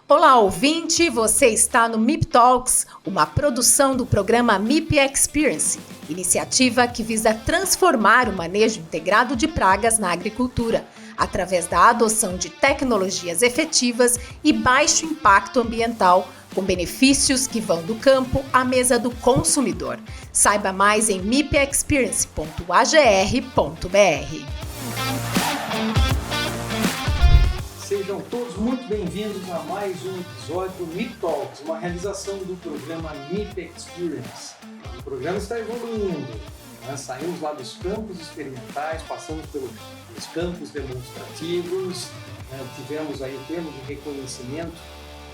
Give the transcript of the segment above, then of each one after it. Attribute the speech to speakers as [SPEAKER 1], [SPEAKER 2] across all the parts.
[SPEAKER 1] Olá, ouvinte! Você está no MIP Talks, uma produção do programa MIP Experience, iniciativa que visa transformar o manejo integrado de pragas na agricultura, através da adoção de tecnologias efetivas e baixo impacto ambiental, com benefícios que vão do campo à mesa do consumidor. Saiba mais em mipexperience.agr.br.
[SPEAKER 2] Sejam todos muito bem-vindos a mais um episódio do MIP Talks, uma realização do programa MIP Experience. O programa está evoluindo, saímos lá dos campos experimentais, passamos pelos campos demonstrativos, tivemos aí o termo de reconhecimento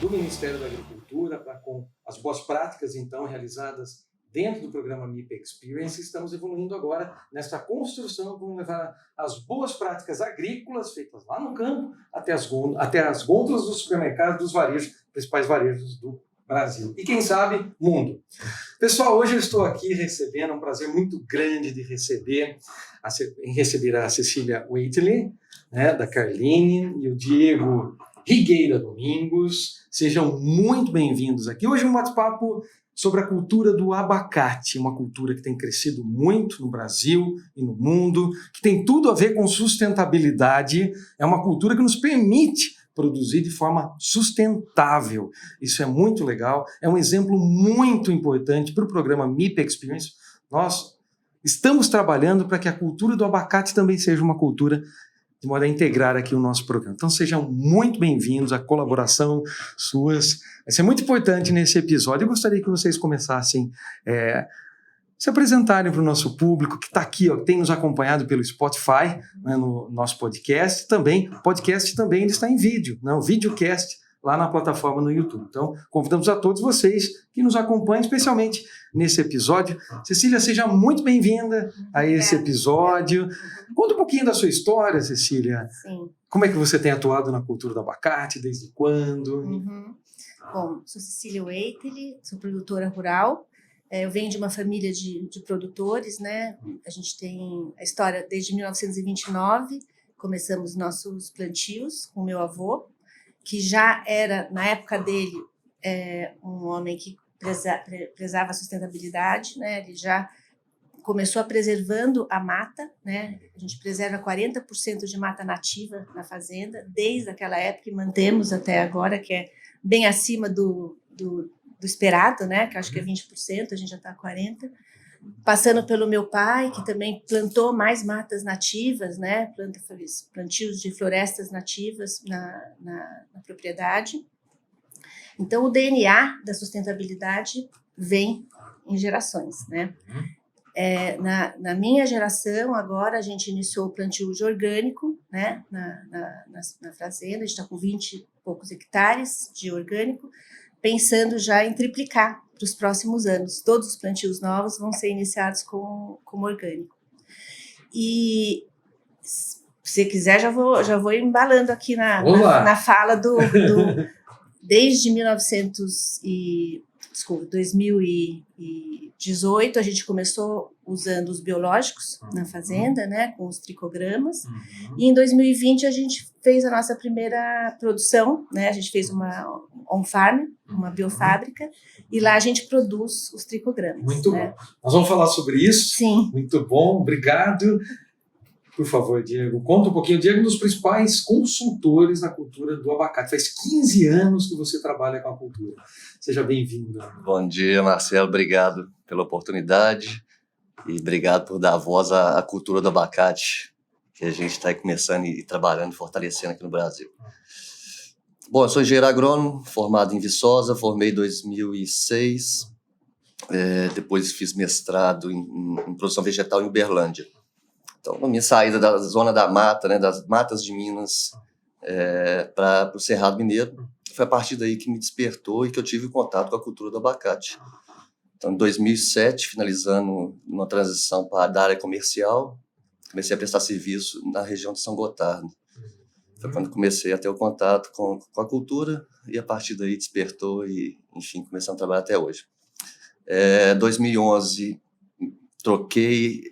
[SPEAKER 2] do Ministério da Agricultura com as boas práticas então realizadas dentro do programa MIP Experience. Estamos evoluindo agora nessa construção, vamos levar as boas práticas agrícolas feitas lá no campo até as gôndolas dos supermercados, dos varejos, principais varejos do Brasil. E quem sabe, mundo. Pessoal, hoje eu estou aqui recebendo, é um prazer muito grande de receber a Cecília Waitley, da Carline, e o Diego Rigueira Domingos. Sejam muito bem-vindos aqui. Hoje um bate-papo sobre a cultura do abacate, uma cultura que tem crescido muito no Brasil e no mundo, que tem tudo a ver com sustentabilidade. É uma cultura que nos permite produzir de forma sustentável. Isso é muito legal, é um exemplo muito importante para o programa MIP Experience. Nós estamos trabalhando para que a cultura do abacate também seja uma cultura de modo a integrar aqui o nosso programa. Então sejam muito bem-vindos, a colaboração suas vai ser muito importante nesse episódio. Eu gostaria que vocês começassem se apresentarem para o nosso público que está aqui, que tem nos acompanhado pelo Spotify, no nosso podcast. Também, o podcast também ele está em vídeo, o videocast lá na plataforma no YouTube. Então, convidamos a todos vocês que nos acompanhem, especialmente nesse episódio. Cecília, seja muito bem-vinda a esse episódio. Conta um pouquinho da sua história, Cecília.
[SPEAKER 3] Sim.
[SPEAKER 2] Como é que você tem atuado na cultura do abacate, desde quando?
[SPEAKER 3] Bom, sou Cecília Waitley, sou produtora rural. Eu venho de uma família de produtores, A gente tem a história desde 1929, começamos nossos plantios com meu avô, que já era, na época dele, um homem que prezava a sustentabilidade, Ele já começou preservando a mata, A gente preserva 40% de mata nativa na fazenda, desde aquela época e mantemos até agora, que é bem acima do esperado, Que acho que é 20%, a gente já está 40%. Passando pelo meu pai, que também plantou mais matas nativas, plantios de florestas nativas na propriedade. Então, o DNA da sustentabilidade vem em gerações, Na minha geração, agora, a gente iniciou o plantio de orgânico, na fazenda, a gente está com 20 e poucos hectares de orgânico, pensando já em triplicar para os próximos anos. Todos os plantios novos vão ser iniciados como orgânico. E, se você quiser, já vou embalando aqui na fala desde 2018, a gente começou usando os biológicos na fazenda, com os tricogramas. E em 2020 a gente fez a nossa primeira produção, A gente fez uma on-farm, uma biofábrica, e lá a gente produz os tricogramas.
[SPEAKER 2] Muito bom. Nós vamos falar sobre isso.
[SPEAKER 3] Sim.
[SPEAKER 2] Muito bom, obrigado. Por favor, Diego, conta um pouquinho. O Diego é um dos principais consultores na cultura do abacate. Faz 15 anos que você trabalha com a cultura. Seja bem-vindo.
[SPEAKER 4] Bom dia, Marcelo. Obrigado pela oportunidade e obrigado por dar voz à cultura do abacate, que a gente está começando e trabalhando, fortalecendo aqui no Brasil. Bom, eu sou engenheiro agrônomo, formado em Viçosa, formei em 2006. Depois fiz mestrado em produção vegetal em Uberlândia. Então, na minha saída da zona da mata, das matas de Minas, para o Cerrado Mineiro, foi a partir daí que me despertou e que eu tive contato com a cultura do abacate. Então, em 2007, finalizando uma transição para a área comercial, comecei a prestar serviço na região de São Gotardo. Foi quando comecei a ter o contato com a cultura e a partir daí despertou e, enfim, começamos a trabalhar até hoje. Em 2011, troquei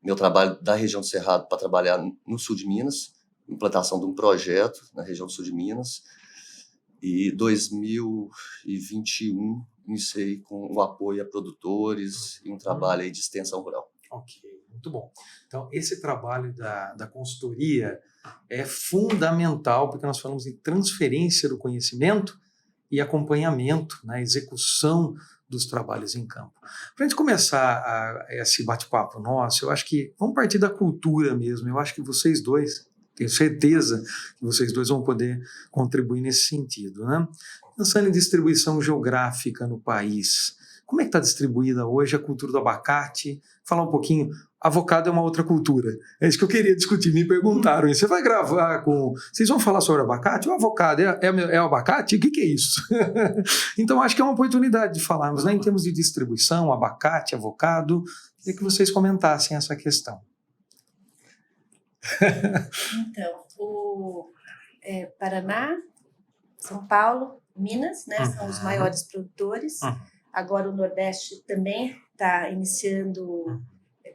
[SPEAKER 4] meu trabalho da região do Cerrado para trabalhar no sul de Minas, implantação de um projeto na região do sul de Minas. E 2021 iniciei com o apoio a produtores e um trabalho aí de extensão rural.
[SPEAKER 2] Ok, muito bom. Então, esse trabalho da consultoria é fundamental, porque nós falamos em transferência do conhecimento e acompanhamento na execução dos trabalhos em campo. Para a gente começar esse bate-papo nosso, eu acho que vamos partir da cultura mesmo. Eu acho que vocês dois, tenho certeza que vocês dois vão poder contribuir nesse sentido, né? Pensando em distribuição geográfica no país, como é que está distribuída hoje a cultura do abacate? Falar um pouquinho, avocado é uma outra cultura. É isso que eu queria discutir, me perguntaram. Você vai gravar com... Vocês vão falar sobre abacate? O avocado é abacate? O que é isso? Então, acho que é uma oportunidade de falarmos, né, em termos de distribuição, abacate, avocado. Queria que vocês comentassem essa questão.
[SPEAKER 3] Então, o Paraná, São Paulo, Minas, né, são os maiores produtores. Agora o Nordeste também está iniciando,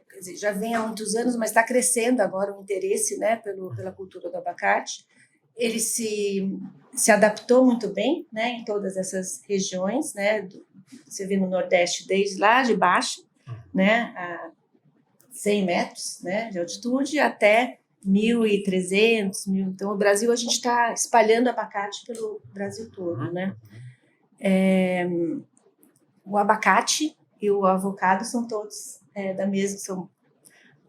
[SPEAKER 3] quer dizer, já vem há muitos anos, mas está crescendo agora o interesse, né, pela cultura do abacate. Ele se adaptou muito bem, né, em todas essas regiões, né, você vê no Nordeste desde lá de baixo, né, a 100 metros, né, de altitude, até 1.300, 1.000. Então, o Brasil, a gente está espalhando abacate pelo Brasil todo, né? O abacate e o avocado são todos são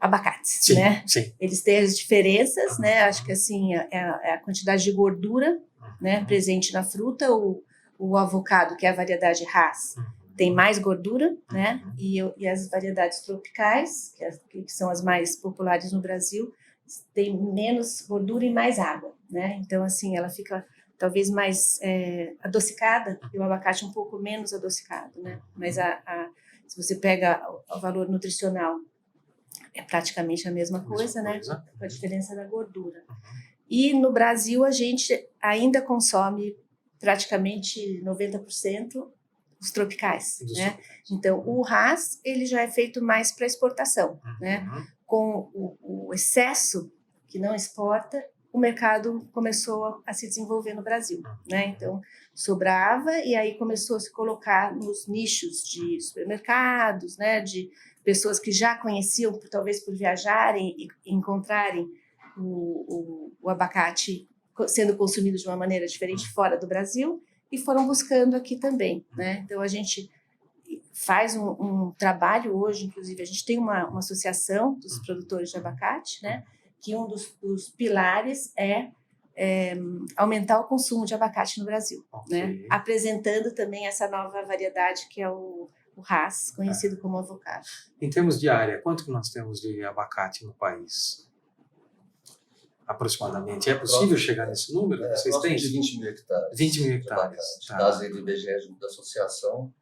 [SPEAKER 3] abacates,
[SPEAKER 2] Sim,
[SPEAKER 3] né?
[SPEAKER 2] sim.
[SPEAKER 3] Eles têm as diferenças, né? Acho que assim a quantidade de gordura, né, presente na fruta. O avocado, que é a variedade Hass, tem mais gordura, né? E as variedades tropicais, que são as mais populares no Brasil, tem menos gordura e mais água, né? Então, assim, ela fica talvez mais adocicada e o abacate um pouco menos adocicado, né? Mas se você pega o valor nutricional, é praticamente a mesma coisa, né? Com a diferença da gordura. E no Brasil a gente ainda consome praticamente 90% os tropicais, né? Então, o Hass, ele já é feito mais para exportação, né? Com o excesso que não exporta, o mercado começou a se desenvolver no Brasil, né? Então, sobrava e aí começou a se colocar nos nichos de supermercados, né? De pessoas que já conheciam, talvez por viajarem e encontrarem o abacate sendo consumido de uma maneira diferente fora do Brasil e foram buscando aqui também, né? Então, a gente faz um trabalho hoje, inclusive, a gente tem uma associação dos produtores de abacate, né? Que um dos pilares é aumentar o consumo de abacate no Brasil, né? Apresentando também essa nova variedade que é o Hass, conhecido como avocado.
[SPEAKER 2] Em termos de área, quanto que nós temos de abacate no país? Aproximadamente. É possível chegar nesse número? Vocês têm?
[SPEAKER 4] De 20 mil hectares.
[SPEAKER 2] 20 mil hectares.
[SPEAKER 4] Dados aí do IBGE junto da associação.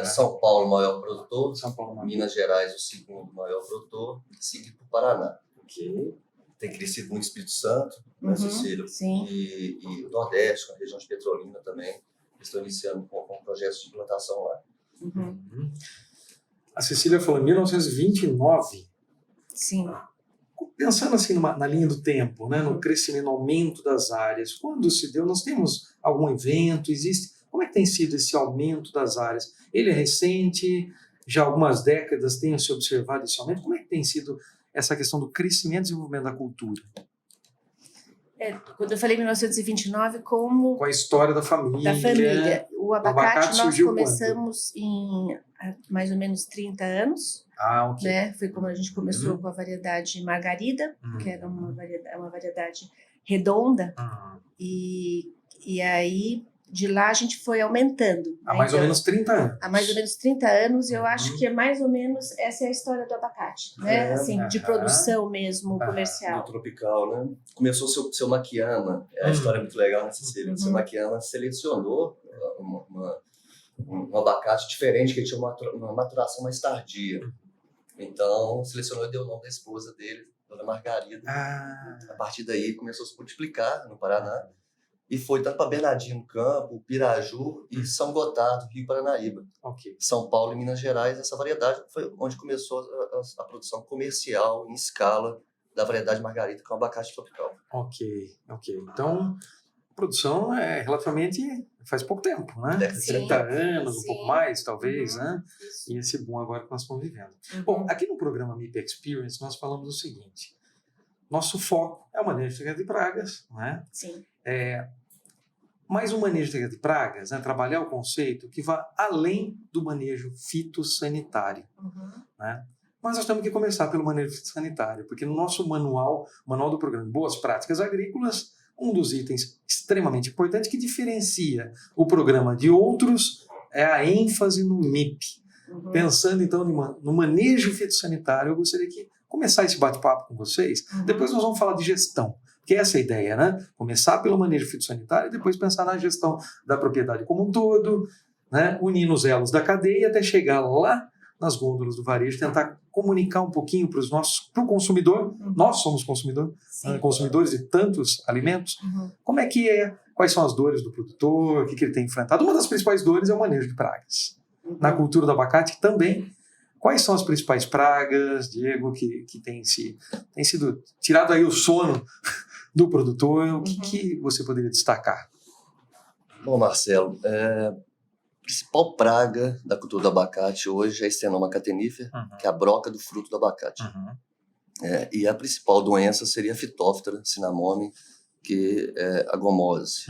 [SPEAKER 4] São Paulo, maior produtor.
[SPEAKER 2] São Paulo,
[SPEAKER 4] Minas Gerais, o segundo maior produtor. Seguido por Paraná.
[SPEAKER 2] Okay.
[SPEAKER 4] Tem crescido muito Espírito Santo, né, Cecília?
[SPEAKER 3] Sim.
[SPEAKER 4] E Nordeste, com a região de Petrolina também. Estão iniciando com projetos de implantação lá.
[SPEAKER 2] A Cecília falou em 1929.
[SPEAKER 3] Sim.
[SPEAKER 2] Pensando assim na linha do tempo, né, no crescimento, no aumento das áreas, quando se deu, nós temos algum evento, existe? Como é que tem sido esse aumento das áreas? Ele é recente? Já há algumas décadas tem se observado esse aumento? Como é que tem sido essa questão do crescimento e desenvolvimento da cultura?
[SPEAKER 3] Quando eu falei 1929, como...
[SPEAKER 2] Com a história da família.
[SPEAKER 3] Da família. O abacate nós começamos há mais ou menos 30 anos.
[SPEAKER 2] Ok.
[SPEAKER 3] Né? Foi como a gente começou com a variedade Margarida, que era uma variedade redonda. E aí, de lá, a gente foi aumentando.
[SPEAKER 2] Há mais ou menos 30 anos.
[SPEAKER 3] Há mais ou menos 30 anos, eu acho que é mais ou menos essa é a história do abacate, né? Assim, de produção mesmo, comercial.
[SPEAKER 4] No tropical, né? Começou o seu Maquiana, a história é muito legal, né, Cecília? O seu Maquiana selecionou um abacate diferente, que tinha uma maturação mais tardia. Então, selecionou e deu o nome da esposa dele, Dona Margarida. A partir daí, começou a se multiplicar no Paraná. E foi tanto para Bernardino do Campo, Piraju e São Gotardo, Rio Paranaíba. São Paulo e Minas Gerais, essa variedade foi onde começou a produção comercial em escala da variedade margarita, que é um abacate tropical.
[SPEAKER 2] Ok. Então, a produção é relativamente faz pouco tempo, né?
[SPEAKER 4] Sim.
[SPEAKER 2] 30 anos, um
[SPEAKER 3] Sim.
[SPEAKER 2] pouco mais, talvez, né?
[SPEAKER 3] Isso.
[SPEAKER 2] E esse boom agora que nós estamos vivendo. Bom, aqui no programa MIP Experience, nós falamos o seguinte. Nosso foco é o manejo integrado de pragas, né?
[SPEAKER 3] Sim.
[SPEAKER 2] Mas o manejo integrado de pragas, né? Trabalhar o conceito que vá além do manejo fitossanitário, né? Mas nós temos que começar pelo manejo fitossanitário, porque no nosso manual do programa Boas Práticas Agrícolas, um dos itens extremamente importantes que diferencia o programa de outros é a ênfase no MIP. Pensando, então, no manejo fitossanitário, eu gostaria de começar esse bate-papo com vocês. Depois nós vamos falar de gestão, que é essa a ideia, né? Começar pelo manejo fitossanitário e depois pensar na gestão da propriedade como um todo, né? Unindo os elos da cadeia até chegar lá nas gôndolas do varejo, tentar comunicar um pouquinho para o consumidor, nós somos consumidores de tantos alimentos, como é que é, quais são as dores do produtor, o que ele tem enfrentado. Uma das principais dores é o manejo de pragas. Na cultura do abacate também, quais são as principais pragas, Diego, que tem sido tirado aí o sono do produtor, o que você poderia destacar?
[SPEAKER 4] Bom, Marcelo, a principal praga da cultura do abacate hoje é a Stenoma catenifera, que é a broca do fruto do abacate. E a principal doença seria a Phytophthora cinnamome, que é a gomose.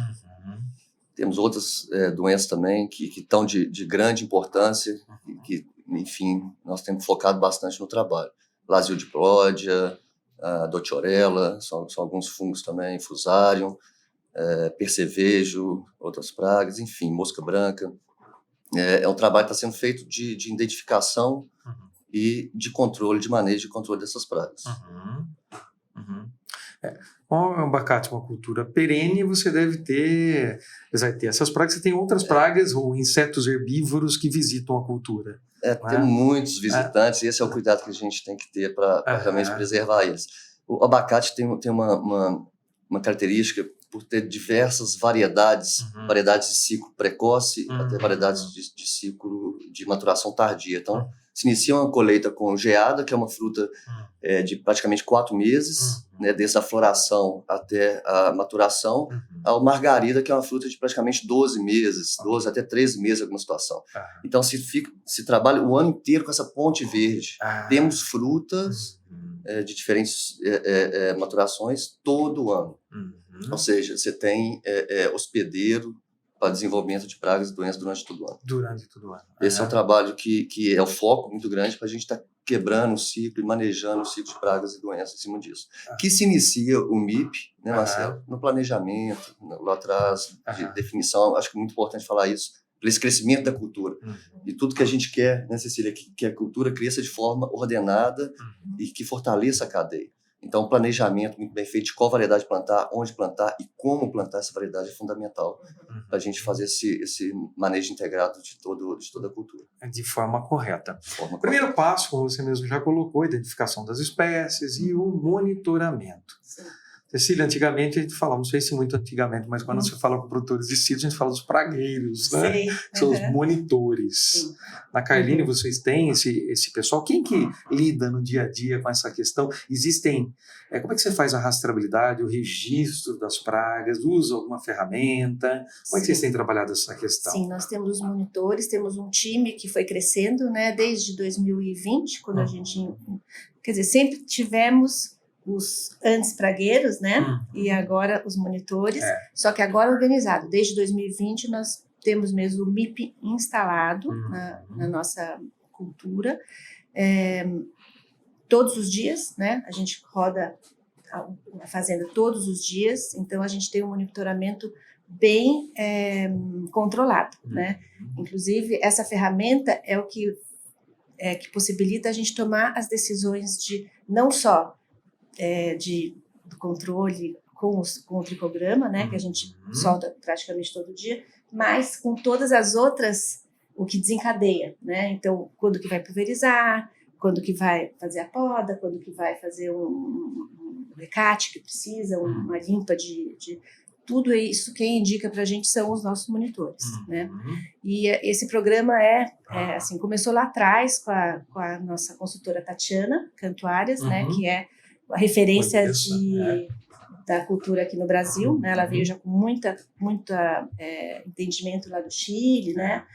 [SPEAKER 4] Temos outras doenças também que estão de grande importância e que, enfim, nós temos focado bastante no trabalho. Plasmodiplódia, a Dotiorella, são alguns fungos também, Fusarium, percevejo, outras pragas, enfim, mosca branca. É um trabalho que está sendo feito de identificação e de controle, de manejo e controle dessas pragas.
[SPEAKER 2] O abacate é uma cultura perene, você deve ter, apesar de ter essas pragas, você tem outras pragas ou insetos herbívoros que visitam a cultura.
[SPEAKER 4] Tem muitos visitantes e esse é o cuidado que a gente tem que ter para realmente preservar eles. O abacate tem uma característica por ter diversas variedades, variedades de ciclo precoce até variedades de ciclo de maturação tardia. Então, se inicia uma colheita com geada, que é uma fruta de praticamente 4 meses, né, desde a floração até a maturação, ao margarida, que é uma fruta de praticamente 12 meses, 12 até 13 meses em alguma situação. Então, se trabalha o ano inteiro com essa ponte verde. Temos frutas de diferentes maturações todo ano. Ou seja, você tem hospedeiro para desenvolvimento de pragas e doenças durante todo o ano. Esse é um trabalho que é o foco muito grande para a gente estar quebrando o ciclo e manejando o ciclo de pragas e doenças em cima disso. Que se inicia o MIP, né, Marcelo? No planejamento, lá atrás, de definição. Acho que é muito importante falar isso, para esse crescimento da cultura. E tudo que a gente quer, né, Cecília, que a cultura cresça de forma ordenada e que fortaleça a cadeia. Então, o planejamento muito bem feito de qual variedade plantar, onde plantar e como plantar essa variedade é fundamental para a gente fazer esse manejo integrado de toda a cultura.
[SPEAKER 2] De forma correta. Primeiro passo, como você mesmo já colocou, a identificação das espécies e o monitoramento. Cecília, antigamente a gente falava, não sei se muito antigamente, mas quando você fala com produtores de sítios, a gente fala dos pragueiros, né? Que são os monitores. Na Carline, vocês têm esse pessoal. Quem que lida no dia a dia com essa questão? Existem, como é que você faz a rastreabilidade, o registro das pragas? Usa alguma ferramenta? Como é que vocês têm trabalhado essa questão?
[SPEAKER 3] Sim, nós temos os monitores, temos um time que foi crescendo, né, desde 2020, quando a gente... Quer dizer, sempre tivemos os antes pragueiros, né? E agora os monitores, só que agora organizado. Desde 2020 nós temos mesmo o MIP instalado na nossa cultura. Todos os dias, né? A gente roda a fazenda todos os dias, então a gente tem um monitoramento bem controlado, né? Inclusive, essa ferramenta é o que possibilita a gente tomar as decisões de não só do controle com o tricograma, né, que a gente solta praticamente todo dia, mas com todas as outras, o que desencadeia, né? Então, quando que vai pulverizar, quando que vai fazer a poda, quando que vai fazer um recate que precisa, uma limpa de tudo isso quem indica para a gente são os nossos monitores, né? E esse programa assim, começou lá atrás com a nossa consultora Tatiana Cantuárias, né, que é a referência
[SPEAKER 2] Conheço,
[SPEAKER 3] da cultura aqui no Brasil, né? Ela veio já com muita entendimento lá do Chile, né?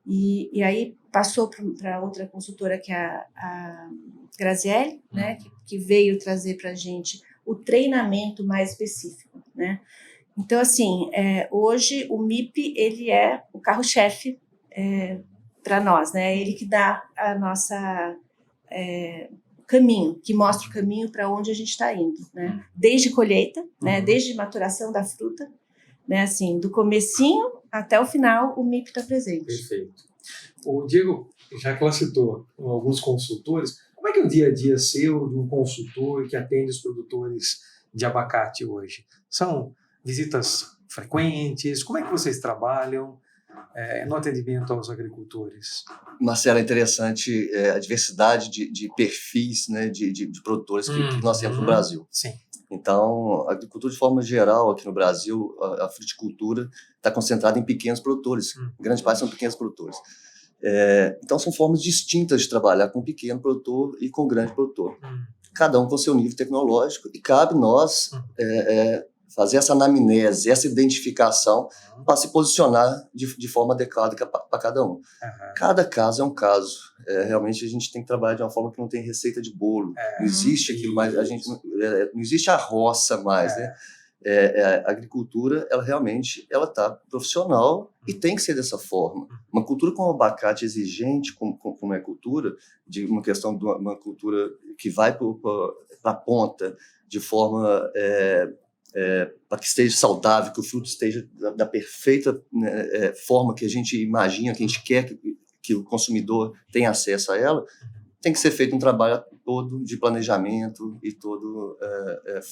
[SPEAKER 3] E aí passou para outra consultora, que é a Grazielli, né? Que veio trazer para a gente o treinamento mais específico, né? Então, assim, hoje o MIP, ele é o carro-chefe para nós, né? Ele que dá a nossa caminho, que mostra o caminho para onde a gente está indo, né? Desde colheita, né? Desde maturação da fruta, né? Assim, do comecinho até o final, o MIP está presente.
[SPEAKER 2] Perfeito. O Diego, já que ela citou alguns consultores, como é que é o dia a dia seu de um consultor que atende os produtores de abacate hoje? São visitas frequentes? Como é que vocês trabalham no atendimento aos agricultores?
[SPEAKER 4] Marcelo, é interessante a diversidade de perfis, né, de produtores que nós temos no Brasil.
[SPEAKER 2] Sim.
[SPEAKER 4] Então, a agricultura de forma geral aqui no Brasil, a fruticultura está concentrada em pequenos produtores. Grande parte são pequenos produtores. Então, são formas distintas de trabalhar com pequeno produtor e com grande produtor. Cada um com seu nível tecnológico, e cabe nós fazer essa anamnese, essa identificação para se posicionar de forma adequada para cada um. Cada caso é um caso. Realmente a gente tem que trabalhar de uma forma que não tem receita de bolo. Não existe aquilo mais, não existe a roça mais, né? A agricultura, ela realmente está profissional e tem que ser dessa forma. Uma cultura com abacate exigente, como é a cultura, de uma questão de uma cultura que vai para a ponta de forma para que esteja saudável, que o fruto esteja da perfeita forma que a gente imagina, que a gente quer que o consumidor tenha acesso a ela, tem que ser feito um trabalho todo de planejamento e todo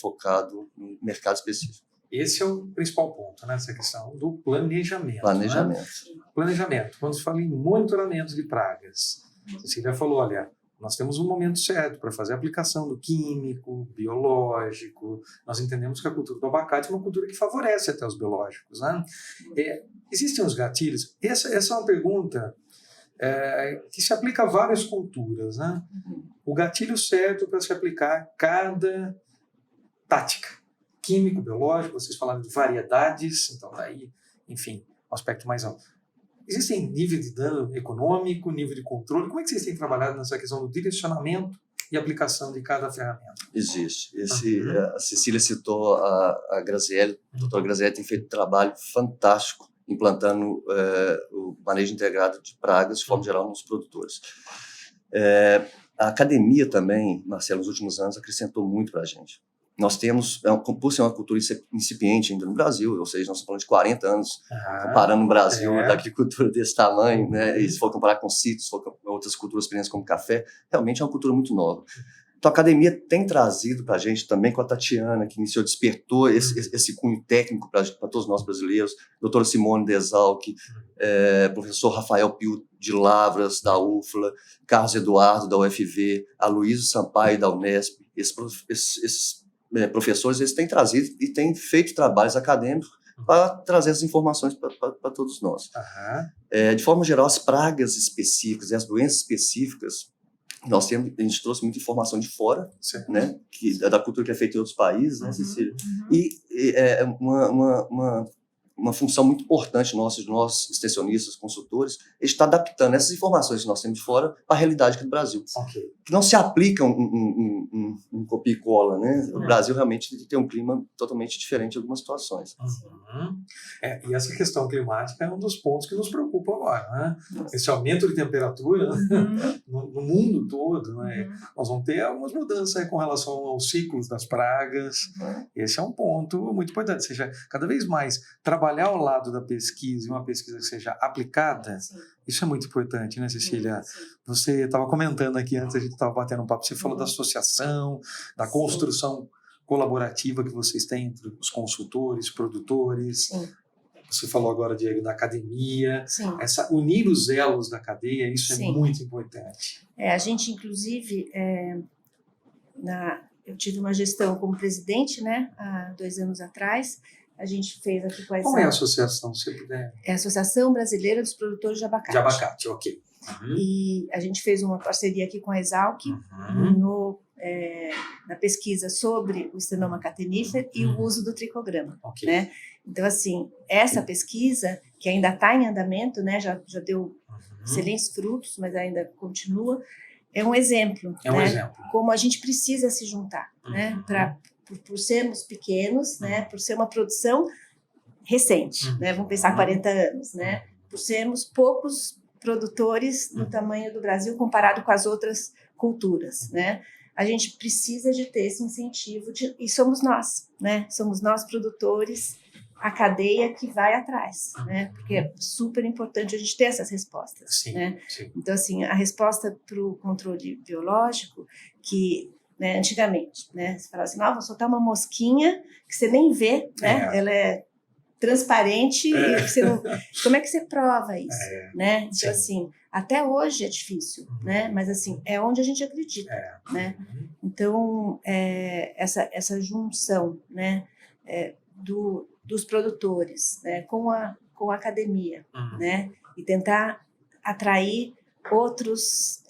[SPEAKER 4] focado no mercado específico.
[SPEAKER 2] Esse é o principal ponto, né? Essa questão do planejamento.
[SPEAKER 4] Planejamento.
[SPEAKER 2] Né? Planejamento. Quando se fala em monitoramento de pragas, a Cecília falou, olha, nós temos um momento certo para fazer a aplicação do químico, biológico. Nós entendemos que a cultura do abacate é uma cultura que favorece até os biológicos, né? Existem os gatilhos? Essa é uma pergunta que se aplica a várias culturas, né? O gatilho certo para se aplicar cada tática. Químico, biológico, vocês falaram de variedades, então daí, enfim, um aspecto mais alto. Existem nível de dano econômico, nível de controle? Como é que vocês têm trabalhado nessa questão do direcionamento e aplicação de cada ferramenta?
[SPEAKER 4] Existe. A Cecília citou a Grazielli. A doutora Grazielli tem feito um trabalho fantástico implantando o manejo integrado de pragas, de forma geral, nos produtores. A academia também, Marcelo, nos últimos anos, acrescentou muito para a gente. Nós temos, por ser uma cultura incipiente ainda no Brasil, ou seja, nós estamos falando de 40 anos, comparando o Brasil da agricultura desse tamanho, né? E se for comparar com sítios, se for com outras culturas experientes como café, realmente é uma cultura muito nova. Então, a academia tem trazido para a gente, também com a Tatiana, que iniciou, despertou esse cunho técnico para todos nós brasileiros, doutora Simone Desalc, professor Rafael Pio de Lavras, da UFLA, Carlos Eduardo, da UFV, Aloysio Sampaio, da Unesp. Esses professores, eles têm trazido e têm feito trabalhos acadêmicos para trazer as informações para todos nós. De forma geral, as pragas específicas e as doenças específicas, a gente trouxe muita informação de fora, né, da cultura que é feita em outros países, né, Cecília? E é uma função muito importante nossa, de nós extensionistas, consultores, está adaptando essas informações que nós temos de fora para a realidade aqui do Brasil. Que não se aplica um copia e cola, né? O Brasil realmente tem um clima totalmente diferente em algumas situações.
[SPEAKER 2] E essa questão climática é um dos pontos que nos preocupa agora, né? Esse aumento de temperatura no mundo todo, né? Nós vamos ter algumas mudanças com relação aos ciclos das pragas. Esse é um ponto muito importante, ou seja, cada vez mais trabalhar ao lado da pesquisa, e uma pesquisa que seja aplicada, isso é muito importante, né, Cecília? Você estava comentando aqui antes, a gente estava batendo um papo, você falou da associação, da construção colaborativa que vocês têm entre os consultores, produtores. Você falou agora, Diego, da academia. Unir os elos da cadeia, isso é muito importante.
[SPEAKER 3] A gente, inclusive, eu tive uma gestão como presidente, né, há 2 anos atrás. A gente fez aqui com essa...
[SPEAKER 2] Qual é a associação, se puder?
[SPEAKER 3] É a Associação Brasileira dos Produtores de Abacate.
[SPEAKER 2] De abacate, ok.
[SPEAKER 3] E a gente fez uma parceria aqui com a Exalc na pesquisa sobre o Stenoma catenífer e o uso do tricograma.
[SPEAKER 2] Ok.
[SPEAKER 3] Né? Então, assim, essa pesquisa, que ainda está em andamento, né, já deu excelentes frutos, mas ainda continua, é um exemplo.
[SPEAKER 2] É um
[SPEAKER 3] né?
[SPEAKER 2] exemplo.
[SPEAKER 3] Como a gente precisa se juntar, né? Por sermos pequenos, né? Por ser uma produção recente, né? Vamos pensar 40 anos, né? Por sermos poucos produtores do tamanho do Brasil comparado com as outras culturas, né? A gente precisa de ter esse incentivo e somos nós, né? Somos nós produtores, a cadeia que vai atrás, né? Porque é super importante a gente ter essas respostas,
[SPEAKER 2] Sim,
[SPEAKER 3] né?
[SPEAKER 2] sim.
[SPEAKER 3] Então, assim, a resposta para o controle biológico, que, né, antigamente, né? Você falava assim, não, vou soltar uma mosquinha que você nem vê, né? Ela é transparente e você não... Como é que você prova isso, né? Então,
[SPEAKER 2] sim.
[SPEAKER 3] assim, até hoje é difícil, né? Mas, assim, é onde a gente acredita, né? Então, essa junção, né? Dos produtores, né? Com a academia, né? E tentar atrair outros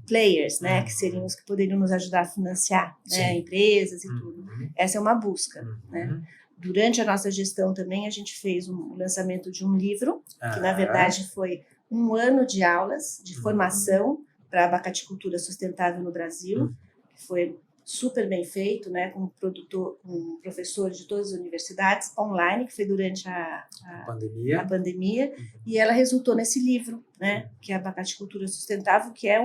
[SPEAKER 3] players, né? Que seriam os que poderiam nos ajudar a financiar, né? Empresas e tudo. Essa é uma busca, né? Durante a nossa gestão também, a gente fez o lançamento de um livro, que na verdade foi 1 ano de aulas de formação para a abacaticultura sustentável no Brasil, que foi super bem feito, né, com professores de todas as universidades, online, que foi durante a pandemia, e ela resultou nesse livro, né, que é a Abacaticultura Sustentável, que é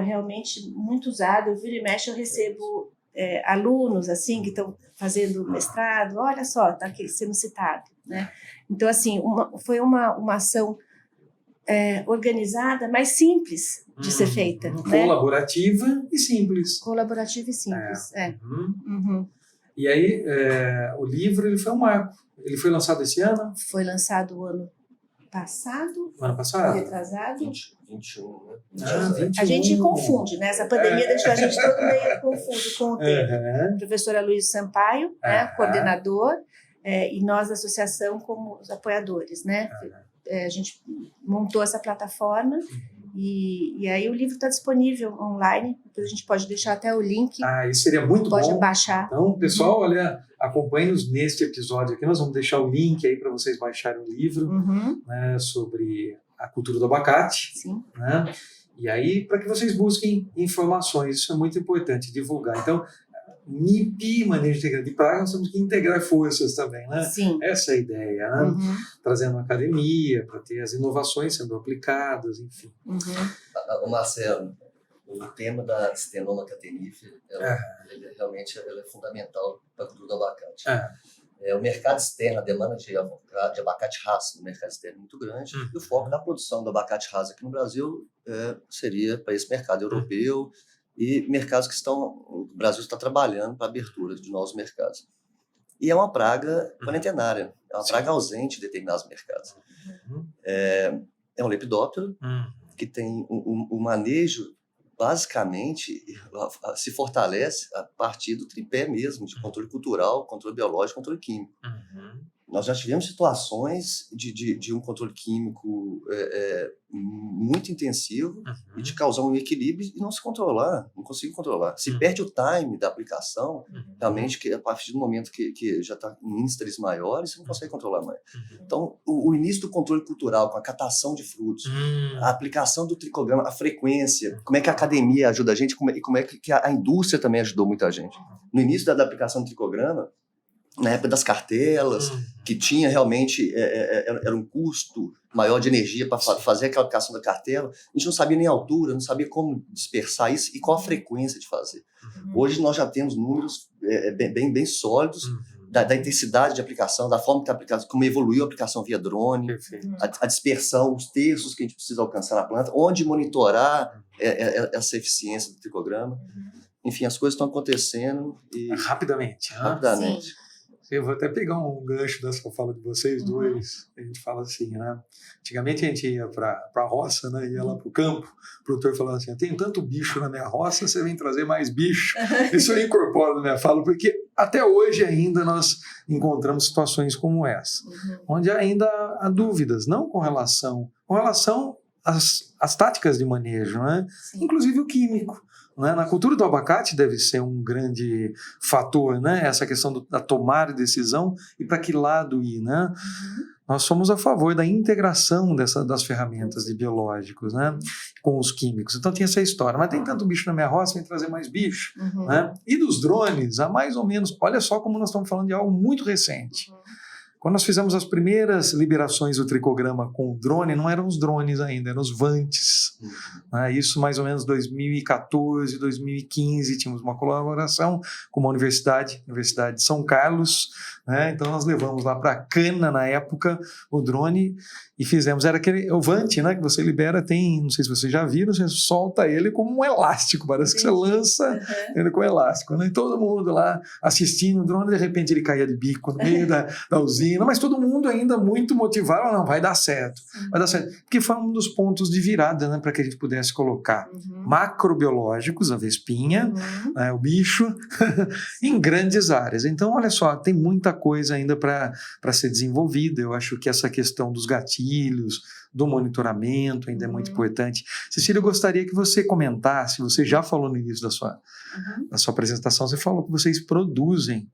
[SPEAKER 3] realmente muito usado. Eu viro e mexe, eu recebo alunos assim que estão fazendo mestrado, olha só, está aqui sendo citado, né? Então, assim, foi uma ação organizada, mas simples de ser feita. Né?
[SPEAKER 2] Colaborativa e simples.
[SPEAKER 3] Colaborativa e simples,
[SPEAKER 2] E aí, o livro ele foi um marco. Ele foi lançado esse ano?
[SPEAKER 3] Foi lançado o ano passado.
[SPEAKER 2] O ano passado?
[SPEAKER 3] Retrasado.
[SPEAKER 4] 21, né?
[SPEAKER 2] 21.
[SPEAKER 3] A gente confunde, né? Essa pandemia deixou a gente todo meio confuso com o tempo. O professor Aloysio Sampaio, né? Coordenador, e nós da associação como os apoiadores, né? A gente montou essa plataforma e aí o livro está disponível online, depois a gente pode deixar até o link.
[SPEAKER 2] Isso seria muito bom.
[SPEAKER 3] Pode baixar.
[SPEAKER 2] Então, pessoal, olha, acompanhe-nos neste episódio aqui, nós vamos deixar o link aí para vocês baixarem o livro, né, sobre a cultura do abacate.
[SPEAKER 3] Sim.
[SPEAKER 2] Né? E aí, para que vocês busquem informações, isso é muito importante, divulgar. Então, MIP, manejo integrado de praga, nós temos que integrar forças também, né?
[SPEAKER 3] Sim.
[SPEAKER 2] Essa é a ideia, né? Trazendo uma academia para ter as inovações sendo aplicadas, enfim.
[SPEAKER 4] Marcelo, o tema da Stenoma catenífer, realmente ela é fundamental para a cultura do abacate. O mercado externo, a demanda de abacate raça no mercado externo é muito grande, e o foco da produção do abacate raça aqui no Brasil seria para esse mercado europeu, e mercados que o Brasil está trabalhando para a abertura de novos mercados. E é uma praga quarentenária, é uma praga ausente em determinados mercados. É um lepidóptero que tem um manejo, basicamente, se fortalece a partir do tripé mesmo, de controle cultural, controle biológico, controle químico. Nós já tivemos situações de um controle químico muito intensivo e de causar um equilíbrio e não se controlar, não conseguir controlar. Se perde o time da aplicação, realmente, que a partir do momento que já está em índices maiores, você não consegue controlar mais. Então, o início do controle cultural, com a catação de frutos, a aplicação do tricograma, a frequência, como é que a academia ajuda a gente e como é que a indústria também ajudou muita gente. No início da aplicação do tricograma, na época das cartelas, que tinha realmente, era um custo maior de energia para fazer aquela aplicação da cartela, a gente não sabia nem a altura, não sabia como dispersar isso e qual a frequência de fazer. Hoje nós já temos números bem sólidos da intensidade de aplicação, da forma que está aplicado, como evoluiu a aplicação via drone, a dispersão, os terços que a gente precisa alcançar na planta, onde monitorar essa eficiência do tricograma. Enfim, as coisas estão acontecendo.
[SPEAKER 2] Rapidamente.
[SPEAKER 3] Sim.
[SPEAKER 2] Eu vou até pegar um gancho dessa fala de vocês dois. A gente fala assim, né? Antigamente a gente ia para a roça, né? Ia lá para o campo, o produtor falando assim, tem tanto bicho na minha roça, você vem trazer mais bicho. Isso eu incorporo na minha fala, porque até hoje ainda nós encontramos situações como essa, onde ainda há dúvidas, não com relação às táticas de manejo, né? Inclusive o químico. né? Na cultura do abacate deve ser um grande fator, né? Essa questão da tomada de decisão e para que lado ir, né? Nós somos a favor da integração das ferramentas de biológicos, né, com os químicos. Então tinha essa história, mas tem tanto bicho na minha roça, vem trazer mais bicho. Né? E dos drones, há mais ou menos, olha só como nós estamos falando de algo muito recente. Quando nós fizemos as primeiras liberações do tricograma com o drone, não eram os drones ainda, eram os Vantes. Isso mais ou menos 2014, 2015, tínhamos uma colaboração com uma Universidade de São Carlos, né? Então nós levamos lá para Cana, na época, o drone e fizemos, era o Vante, né, que você libera, não sei se vocês já viram, você solta ele como um elástico, parece que você lança ele com elástico, né? E todo mundo lá assistindo o drone, de repente ele caía de bico no meio da usina, mas todo mundo ainda muito motivado, não, vai dar certo, porque foi um dos pontos de virada, né, para que a gente pudesse colocar macrobiológicos, a vespinha, né, o bicho, em grandes áreas. Então, olha só, tem muita coisa ainda para ser desenvolvida. Eu acho que essa questão dos gatilhos, do monitoramento ainda é muito importante. Cecília, eu gostaria que você comentasse, você já falou no início da sua apresentação, você falou que vocês produzem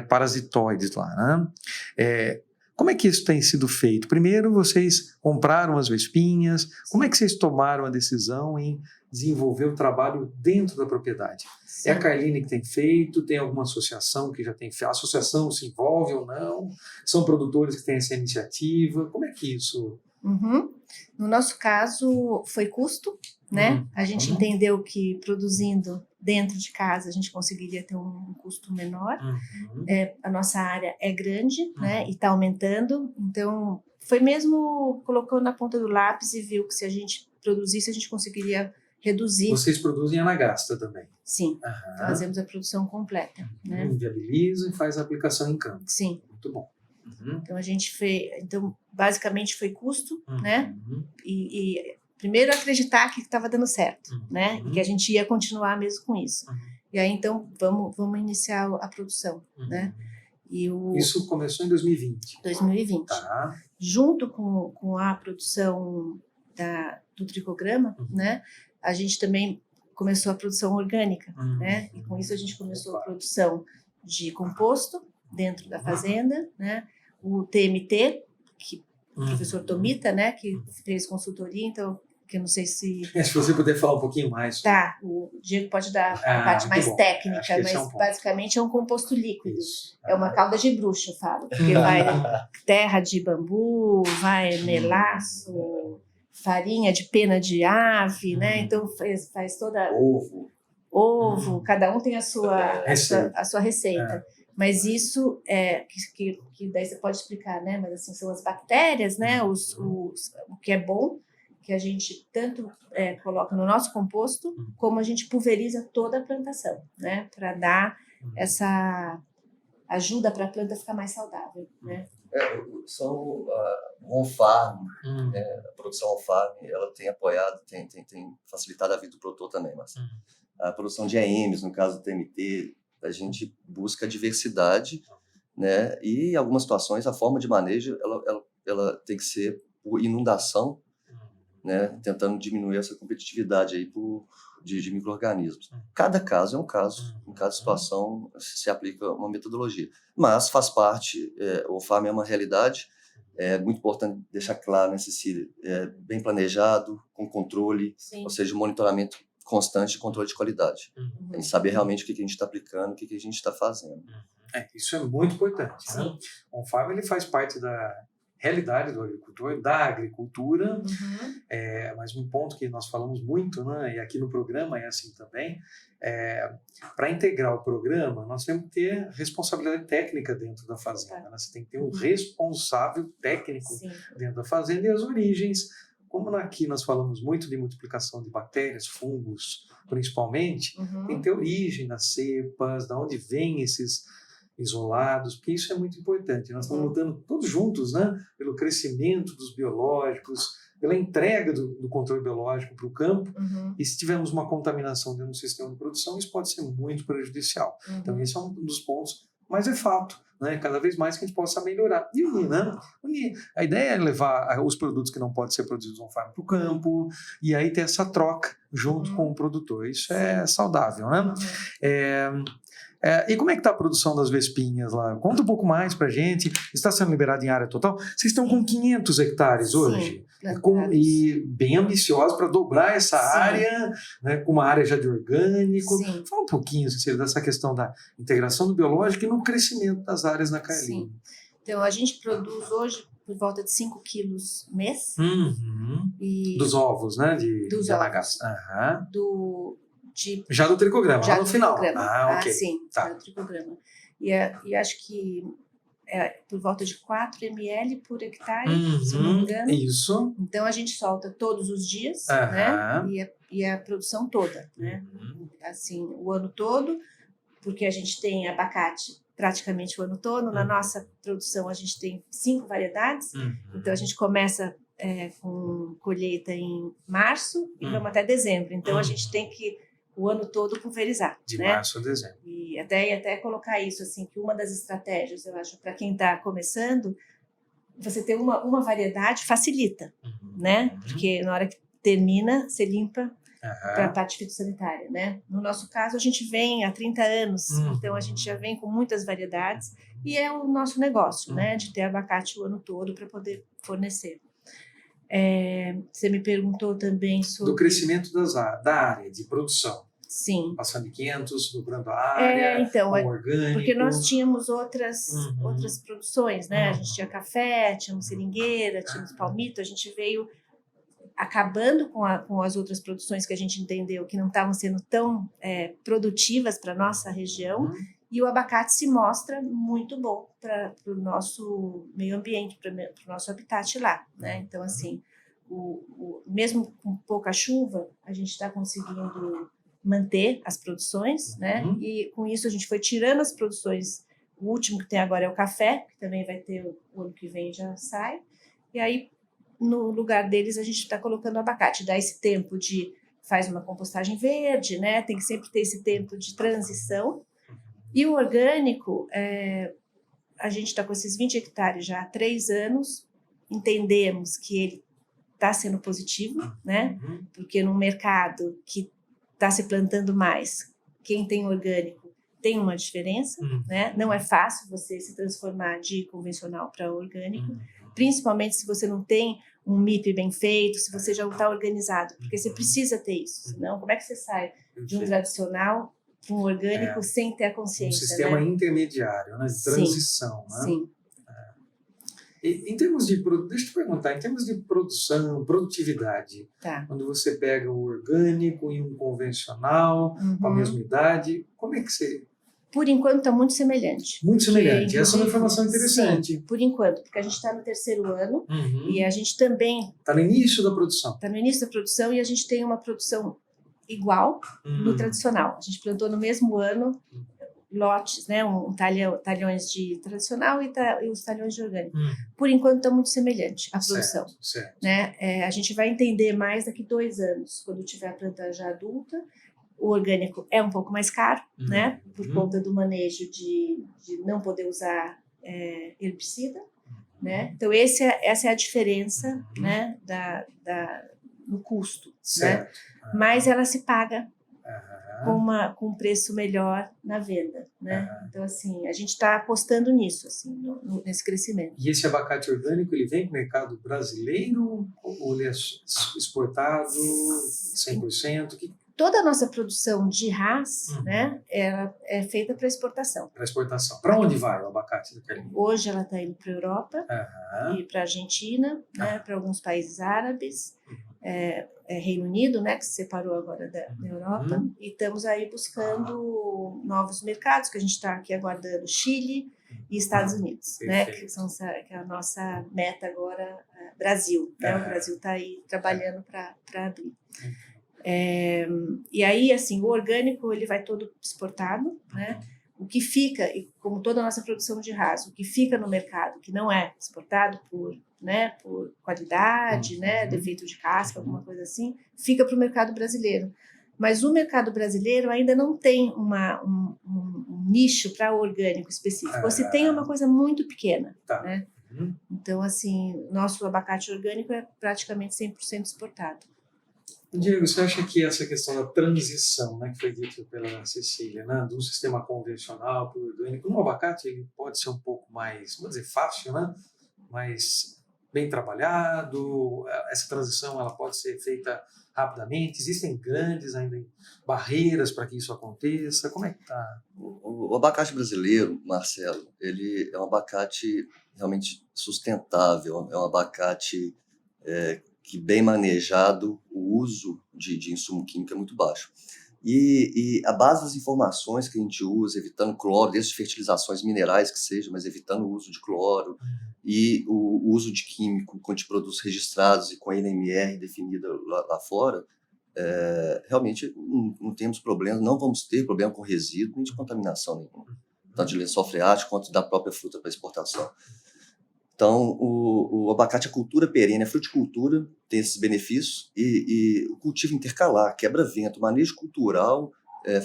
[SPEAKER 2] parasitoides lá, né? Como é que isso tem sido feito? Primeiro, vocês compraram as vespinhas, como é que vocês tomaram a decisão em desenvolver o trabalho dentro da propriedade? Sim. É a Carline que tem feito? Tem alguma associação que já tem feito? A associação se envolve ou não? São produtores que têm essa iniciativa? Como é que isso...
[SPEAKER 3] No nosso caso, foi custo, né? A gente entendeu que produzindo dentro de casa a gente conseguiria ter um custo menor. A nossa área é grande, né? E está aumentando. Então, foi mesmo, colocou na ponta do lápis e viu que se a gente produzisse, a gente conseguiria reduzir.
[SPEAKER 2] Vocês produzem anagasta também?
[SPEAKER 3] Sim, fazemos a produção completa. Né?
[SPEAKER 2] Viabiliza e faz a aplicação em campo.
[SPEAKER 3] Sim.
[SPEAKER 2] Muito bom.
[SPEAKER 3] Então, a gente fez... Então, basicamente, foi custo, né? E primeiro, acreditar que estava dando certo, né? E que a gente ia continuar mesmo com isso. E aí, então, vamos iniciar a produção, né?
[SPEAKER 2] Isso começou em 2020?
[SPEAKER 3] 2020. Tá. Junto com a produção do tricograma, né? A gente também começou a produção orgânica, né? E com isso, a gente começou a produção de composto dentro da fazenda, né? O TMT, que o professor Tomita, né, que fez consultoria, então, que eu não sei se...
[SPEAKER 2] Se você puder falar um pouquinho mais.
[SPEAKER 3] Tá, o Diego pode dar a parte mais técnica, mas basicamente é um composto líquido. Isso. É uma cauda de bruxa, eu falo, porque vai terra de bambu, vai melaço, farinha de pena de ave, né, então faz toda... Ovo, cada um tem a sua receita. Mas isso que daí você pode explicar, né? Mas assim, são as bactérias, né? O que é bom, que a gente tanto coloca no nosso composto, como a gente pulveriza toda a plantação, né? Para dar essa ajuda para a planta ficar mais saudável, né?
[SPEAKER 4] São o on-farm, a produção on-farm, ela tem apoiado, tem facilitado a vida do produtor também, mas a produção de EMs, no caso do TMT, a gente busca diversidade, né? E em algumas situações a forma de manejo ela tem que ser por inundação, né? Tentando diminuir essa competitividade aí de micro-organismos. Cada caso é um caso, em cada situação se aplica uma metodologia, mas faz parte, o farm é uma realidade, é muito importante deixar claro, né, Cecília, bem planejado, com controle, ou seja, monitoramento constante de controle de qualidade. A gente saber realmente o que a gente está aplicando, o que a gente está fazendo.
[SPEAKER 2] Isso é muito importante. Né? O farm ele faz parte da realidade do agricultor, da agricultura, mas um ponto que nós falamos muito, né, e aqui no programa é assim também, para integrar o programa, nós temos que ter responsabilidade técnica dentro da fazenda. Né? Você tem que ter um responsável técnico dentro da fazenda e as origens. Como aqui nós falamos muito de multiplicação de bactérias, fungos, principalmente, tem que ter origem nas cepas, de onde vêm esses isolados, porque isso é muito importante. Nós estamos lutando todos juntos, né, pelo crescimento dos biológicos, pela entrega do controle biológico para o campo, e se tivermos uma contaminação dentro do sistema de produção, isso pode ser muito prejudicial. Então, esse é um dos pontos mas é fato, né? Cada vez mais que a gente possa melhorar e unir, né? A ideia é levar os produtos que não podem ser produzidos on farm para o campo e aí ter essa troca junto com o produtor. Isso é saudável, né? E como é que está a produção das vespinhas lá? Conta um pouco mais para a gente. Está sendo liberado em área total? Vocês estão com 500 hectares hoje? E bem ambiciosos para dobrar essa área, né, com uma área já de orgânico.
[SPEAKER 3] Sim.
[SPEAKER 2] Fala um pouquinho, Cecília, dessa questão da integração do biológico e no crescimento das áreas na KLM.
[SPEAKER 3] Sim. Então, a gente produz hoje por volta de 5 quilos mês.
[SPEAKER 2] Dos ovos, né?
[SPEAKER 3] Dos
[SPEAKER 2] ovos. Já do tricograma,
[SPEAKER 3] já
[SPEAKER 2] lá no
[SPEAKER 3] do
[SPEAKER 2] final.
[SPEAKER 3] Tricograma.
[SPEAKER 2] Ok.
[SPEAKER 3] Sim, já do tricograma. E acho que é por volta de 4 ml por hectare, se eu não me engano.
[SPEAKER 2] Isso.
[SPEAKER 3] Então, a gente solta todos os dias, né? E a produção toda, né? Assim, o ano todo, porque a gente tem abacate praticamente o ano todo. Na nossa produção, a gente tem 5 variedades. Então, a gente começa com colheita em março e vamos até dezembro. Então, a gente tem que o ano todo pulverizar.
[SPEAKER 2] De
[SPEAKER 3] né?
[SPEAKER 2] março a dezembro.
[SPEAKER 3] E até colocar isso, assim, que uma das estratégias, eu acho, para quem está começando, você ter uma variedade facilita, né? Porque na hora que termina, você limpa para a parte fitossanitária, né? No nosso caso, a gente vem há 30 anos, então a gente já vem com muitas variedades e é o nosso negócio, né? De ter abacate o ano todo para poder fornecer. Você me perguntou também sobre...
[SPEAKER 2] Do crescimento da área de produção.
[SPEAKER 3] Sim.
[SPEAKER 2] Passando de 500, dobrando a área,
[SPEAKER 3] então,
[SPEAKER 2] orgânico.
[SPEAKER 3] Porque nós tínhamos outras produções, né? A gente tinha café, tínhamos seringueira, tínhamos palmito, a gente veio acabando com as outras produções que a gente entendeu que não estavam sendo tão produtivas para a nossa região, e o abacate se mostra muito bom para o nosso meio ambiente, para o nosso habitat lá, né? Então, assim, mesmo com pouca chuva, a gente está conseguindo manter as produções, né? E com isso a gente foi tirando as produções. O último que tem agora é o café, que também vai ter o ano que vem, já sai. E aí, no lugar deles, a gente está colocando o abacate. Dá esse tempo faz uma compostagem verde, né? Tem que sempre ter esse tempo de transição. E o orgânico, a gente está com esses 20 hectares já há 3 anos, entendemos que ele está sendo positivo, né? Porque no mercado que está se plantando mais, quem tem orgânico tem uma diferença, né? Não é fácil você se transformar de convencional para orgânico, principalmente se você não tem um MIP bem feito, se você já não está organizado, porque você precisa ter isso, senão como é que você sai de um tradicional para um orgânico sem ter a consciência?
[SPEAKER 2] Um sistema
[SPEAKER 3] né?
[SPEAKER 2] intermediário, né? De transição.
[SPEAKER 3] Sim,
[SPEAKER 2] né?
[SPEAKER 3] sim.
[SPEAKER 2] Em termos de, deixa eu te perguntar, em termos de produção, produtividade, quando você pega o orgânico e um convencional, com a mesma idade, como é que você...
[SPEAKER 3] Por enquanto está muito semelhante.
[SPEAKER 2] Muito semelhante, essa é uma informação interessante.
[SPEAKER 3] Sim, por enquanto, porque a gente está no 3º ano e a gente também...
[SPEAKER 2] Está no início da produção.
[SPEAKER 3] Está no início da produção e a gente tem uma produção igual no tradicional. A gente plantou no mesmo ano lotes, né, talhões de tradicional e os talhões de orgânico. Por enquanto está muito semelhante a produção.
[SPEAKER 2] Certo.
[SPEAKER 3] Né? A gente vai entender mais daqui 2 anos, quando tiver a planta já adulta. O orgânico é um pouco mais caro, né, por conta do manejo de não poder usar herbicida. Né? Então, essa é a diferença né, no custo. Né? Mas ela se paga com um preço melhor na venda, né? Então, assim, a gente está apostando nisso, assim, nesse crescimento.
[SPEAKER 2] E esse abacate orgânico, ele vem para o mercado brasileiro ou ele é exportado 100%?
[SPEAKER 3] Toda a nossa produção de Hass, né, ela é feita para exportação.
[SPEAKER 2] Para exportação. Para onde vai o abacate da KLM?
[SPEAKER 3] Hoje ela está indo para a Europa e para a Argentina, né, para alguns países árabes, Reino Unido, né, que se separou agora da Europa, e estamos aí buscando novos mercados, que a gente está aqui aguardando Chile e Estados Unidos, né, que é a nossa meta agora, Brasil. Né, o Brasil está aí trabalhando para abrir. E aí, assim, o orgânico ele vai todo exportado, né? O que fica, e como toda a nossa produção de raso, o que fica no mercado, que não é exportado por qualidade, né, defeito de casca, alguma coisa assim, fica para o mercado brasileiro. Mas o mercado brasileiro ainda não tem um nicho para orgânico específico, ou se tem uma coisa muito pequena,
[SPEAKER 2] Tá.
[SPEAKER 3] né? Então, assim, nosso abacate orgânico é praticamente 100% exportado.
[SPEAKER 2] Diego, você acha que essa questão da transição, né, que foi dito pela Cecília, né, de um sistema convencional para o orgânico, no abacate ele pode ser um pouco mais, vamos dizer, fácil, né, mais bem trabalhado, essa transição ela pode ser feita rapidamente, existem grandes ainda barreiras para que isso aconteça, como é que está?
[SPEAKER 4] O abacate brasileiro, Marcelo, ele é um abacate realmente sustentável, é um abacate que bem manejado, o uso de insumo químico é muito baixo. E a base das informações que a gente usa, evitando cloro, desde fertilizações minerais que seja, mas evitando o uso de cloro, e o uso de químico com produtos registrados e com a NMR definida lá fora, realmente não temos problema, não vamos ter problema com resíduo nem de contaminação nenhuma, tanto de lençol freático quanto da própria fruta para exportação. Então, o abacate é cultura perene, é fruticultura, tem esses benefícios, e o cultivo intercalar, quebra-vento, manejo cultural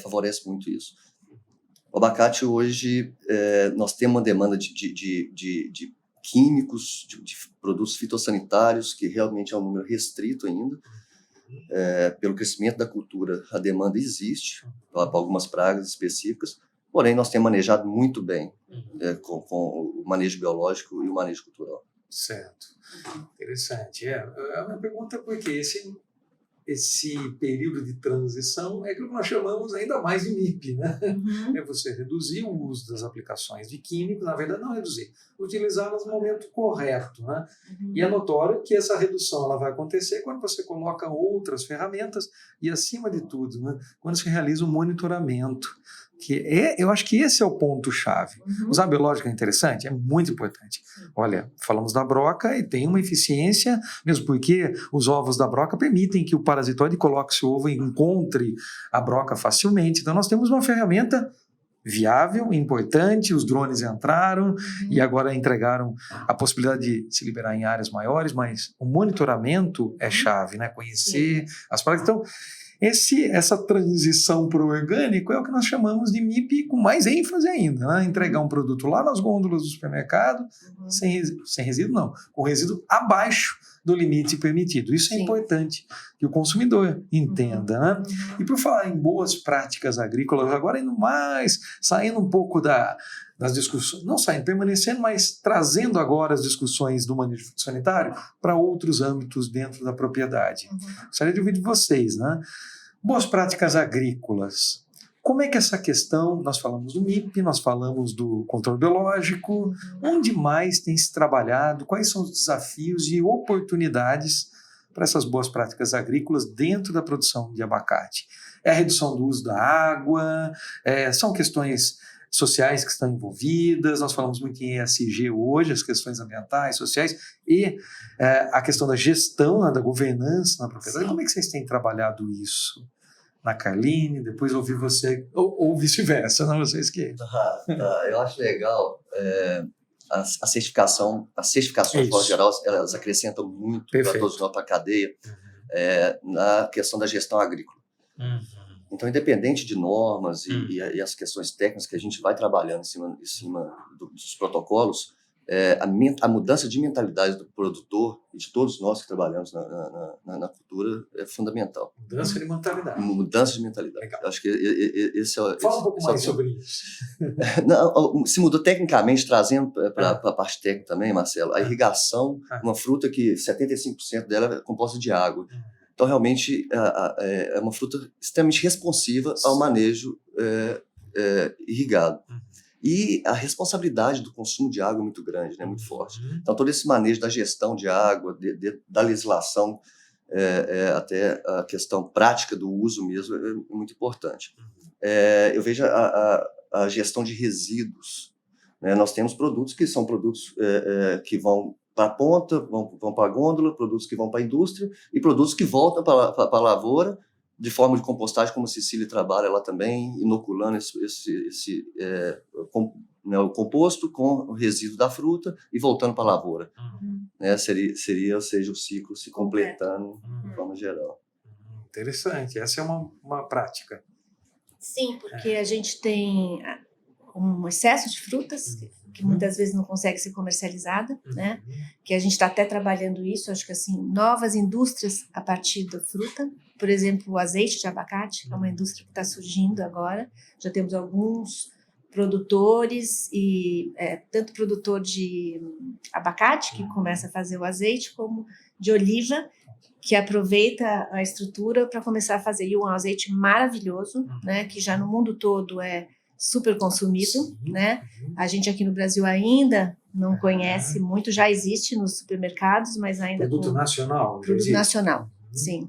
[SPEAKER 4] favorece muito isso. O abacate hoje, nós temos uma demanda de químicos, de produtos fitossanitários, que realmente é um número restrito ainda. Pelo crescimento da cultura, a demanda existe para algumas pragas específicas, porém nós temos manejado muito bem com o manejo biológico e o manejo cultural.
[SPEAKER 2] Certo, interessante. A minha pergunta é porque esse período de transição é aquilo que nós chamamos ainda mais de MIP, né? É você reduzir o uso das aplicações de químicos, na verdade não reduzir, utilizá-las no momento correto, né? E é notório que essa redução ela vai acontecer quando você coloca outras ferramentas e, acima de tudo, né, quando se realiza um monitoramento, eu acho que esse é o ponto-chave. Usar biológico é interessante? É muito importante. Olha, falamos da broca e tem uma eficiência, mesmo porque os ovos da broca permitem que o parasitoide coloque seu ovo e encontre a broca facilmente. Então, nós temos uma ferramenta viável, importante, os drones entraram e agora entregaram a possibilidade de se liberar em áreas maiores, mas o monitoramento é chave, né? Conhecer as pragas. Então, essa transição para o orgânico é o que nós chamamos de MIP com mais ênfase ainda, né? Entregar um produto lá nas gôndolas do supermercado, sem resíduo não, com resíduo abaixo do limite permitido. Isso é importante que o consumidor entenda, né? E por falar em boas práticas agrícolas, agora indo mais, saindo um pouco das discussões, não saindo, permanecendo, mas trazendo agora as discussões do manejo sanitário para outros âmbitos dentro da propriedade. Gostaria de ouvir de vocês, né? Boas práticas agrícolas. Como é que essa questão, nós falamos do MIP, nós falamos do controle biológico, onde mais tem se trabalhado, quais são os desafios e oportunidades para essas boas práticas agrícolas dentro da produção de abacate? É a redução do uso da água, são questões sociais que estão envolvidas, nós falamos muito em ESG hoje, as questões ambientais, sociais, e a questão da gestão, né, da governança na propriedade. Como é que vocês têm trabalhado isso? Na Carline, depois ouvir você, ou vice-versa, não vocês que...
[SPEAKER 4] Eu acho legal, as certificações, de modo geral, elas acrescentam muito para todos nós, para a cadeia, na questão da gestão agrícola. Então, independente de normas e as questões técnicas que a gente vai trabalhando em cima dos protocolos, a mudança de mentalidade do produtor e de todos nós que trabalhamos na cultura é fundamental.
[SPEAKER 2] Mudança de mentalidade.
[SPEAKER 4] Mudança de mentalidade.
[SPEAKER 2] Legal.
[SPEAKER 4] Acho que esse é...
[SPEAKER 2] Fala um pouco mais sobre isso.
[SPEAKER 4] Não, se mudou tecnicamente, trazendo para a parte técnica também, Marcelo, a irrigação, uma fruta que 75% dela é composta de água. Então, realmente, é uma fruta extremamente responsiva ao manejo irrigado. E a responsabilidade do consumo de água é muito grande, né, muito forte. Então, todo esse manejo da gestão de água, da legislação, até a questão prática do uso mesmo, é muito importante. Eu vejo a gestão de resíduos. Né? Nós temos produtos que são produtos que vão para a ponta, vão para a gôndola, produtos que vão para a indústria e produtos que voltam para a lavoura de forma de compostagem, como a Cecília trabalha lá também, inoculando o composto com o resíduo da fruta e voltando para a lavoura. Né? Seria, ou seja, o ciclo se completando de forma geral.
[SPEAKER 2] Interessante, essa é uma prática.
[SPEAKER 3] Sim, porque a gente tem um excesso de frutas, que muitas vezes não consegue ser comercializada, né? Que a gente está até trabalhando isso, acho que assim, novas indústrias a partir da fruta, por exemplo, o azeite de abacate, que é uma indústria que está surgindo agora, já temos alguns produtores, e tanto produtor de abacate, que começa a fazer o azeite, como de oliva, que aproveita a estrutura para começar a fazer. E um azeite maravilhoso, né? Que já no mundo todo é super consumido, né? A gente aqui no Brasil ainda não conhece muito, já existe nos supermercados, mas ainda
[SPEAKER 2] Produto nacional?
[SPEAKER 3] Produto nacional, sim.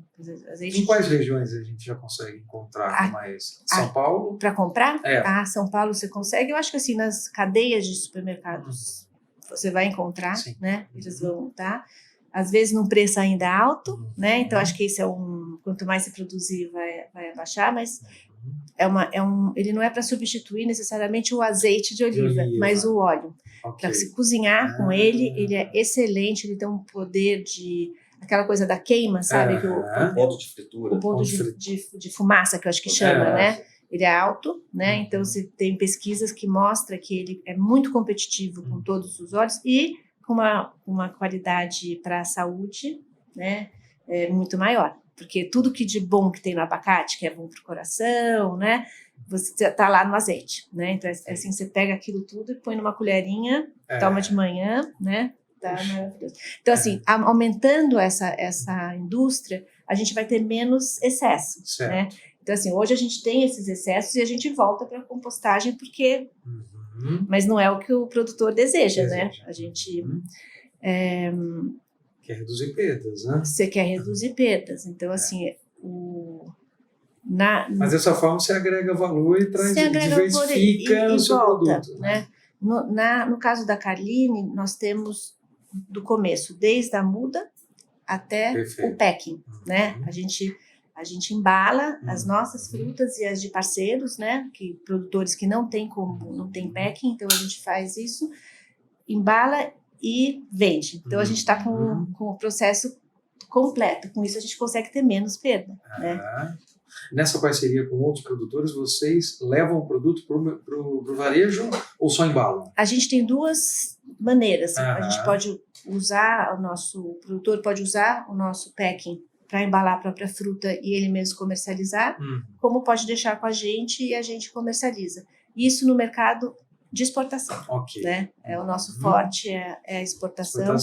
[SPEAKER 3] Azeite
[SPEAKER 2] Em quais regiões a gente já consegue encontrar mais? São Paulo?
[SPEAKER 3] Para comprar?
[SPEAKER 2] É.
[SPEAKER 3] São Paulo você consegue. Eu acho que assim, nas cadeias de supermercados você vai encontrar, né? Eles vão estar. Às vezes num preço ainda alto, né? Então acho que isso é quanto mais se produzir vai abaixar, mas ele não é para substituir necessariamente o azeite de oliva, mas o óleo. Para se cozinhar com ele é excelente, ele tem um poder de aquela coisa da queima, sabe?
[SPEAKER 4] O ponto de fritura.
[SPEAKER 3] O ponto de fumaça, que eu acho que chama, né? Ele é alto, né? Então você tem pesquisas que mostram que ele é muito competitivo com todos os óleos e com uma qualidade para a saúde, né? Muito maior. Porque tudo que de bom que tem no abacate, que é bom para o coração, né? Você está lá no azeite, né? Então, assim, você pega aquilo tudo e põe numa colherinha, toma de manhã, né? Tá maravilhoso. Então, assim, aumentando essa indústria, a gente vai ter menos excesso, né? Então, assim, hoje a gente tem esses excessos e a gente volta para a compostagem porque... Mas não é o que o produtor deseja, né? A gente...
[SPEAKER 2] Quer reduzir perdas, né?
[SPEAKER 3] Você quer reduzir perdas. Então, assim,
[SPEAKER 2] mas dessa forma você agrega valor e diversifica o seu produto. Né?
[SPEAKER 3] No caso da Carline, nós temos do começo, desde a muda até o packing, né? A gente embala as nossas frutas e as de parceiros, né? Produtores que não tem packing, então a gente faz isso, embala e vende. Então a gente está com o processo completo. Com isso a gente consegue ter menos perda, né?
[SPEAKER 2] Nessa parceria com outros produtores, vocês levam o produto para o varejo ou só embalam?
[SPEAKER 3] A gente tem duas maneiras. A gente pode usar, o produtor pode usar o nosso packing para embalar a própria fruta e ele mesmo comercializar, como pode deixar com a gente e a gente comercializa. Isso no mercado de exportação, né? O nosso forte é a exportação.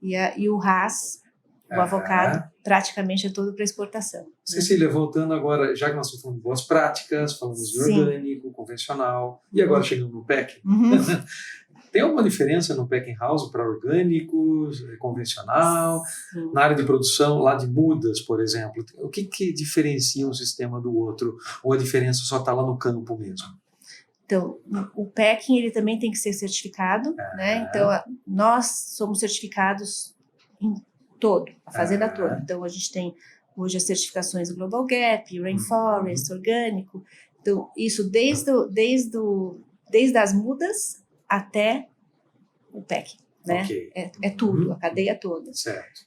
[SPEAKER 3] E o RAS, o avocado, praticamente é todo para exportação.
[SPEAKER 2] Cecília, voltando agora, já que nós estamos falando de boas práticas, falamos de orgânico, convencional, e agora chegando no packing. Tem alguma diferença no packing house para orgânicos, convencional, na área de produção, lá de mudas, por exemplo? O que diferencia um sistema do outro? Ou a diferença só está lá no campo mesmo?
[SPEAKER 3] Então, o packing ele também tem que ser certificado, né? Então, nós somos certificados em a fazenda toda. Então, a gente tem hoje as certificações Global Gap, Rainforest, orgânico. Então, isso desde as mudas até o packing, né? É tudo, a cadeia toda.
[SPEAKER 2] Certo.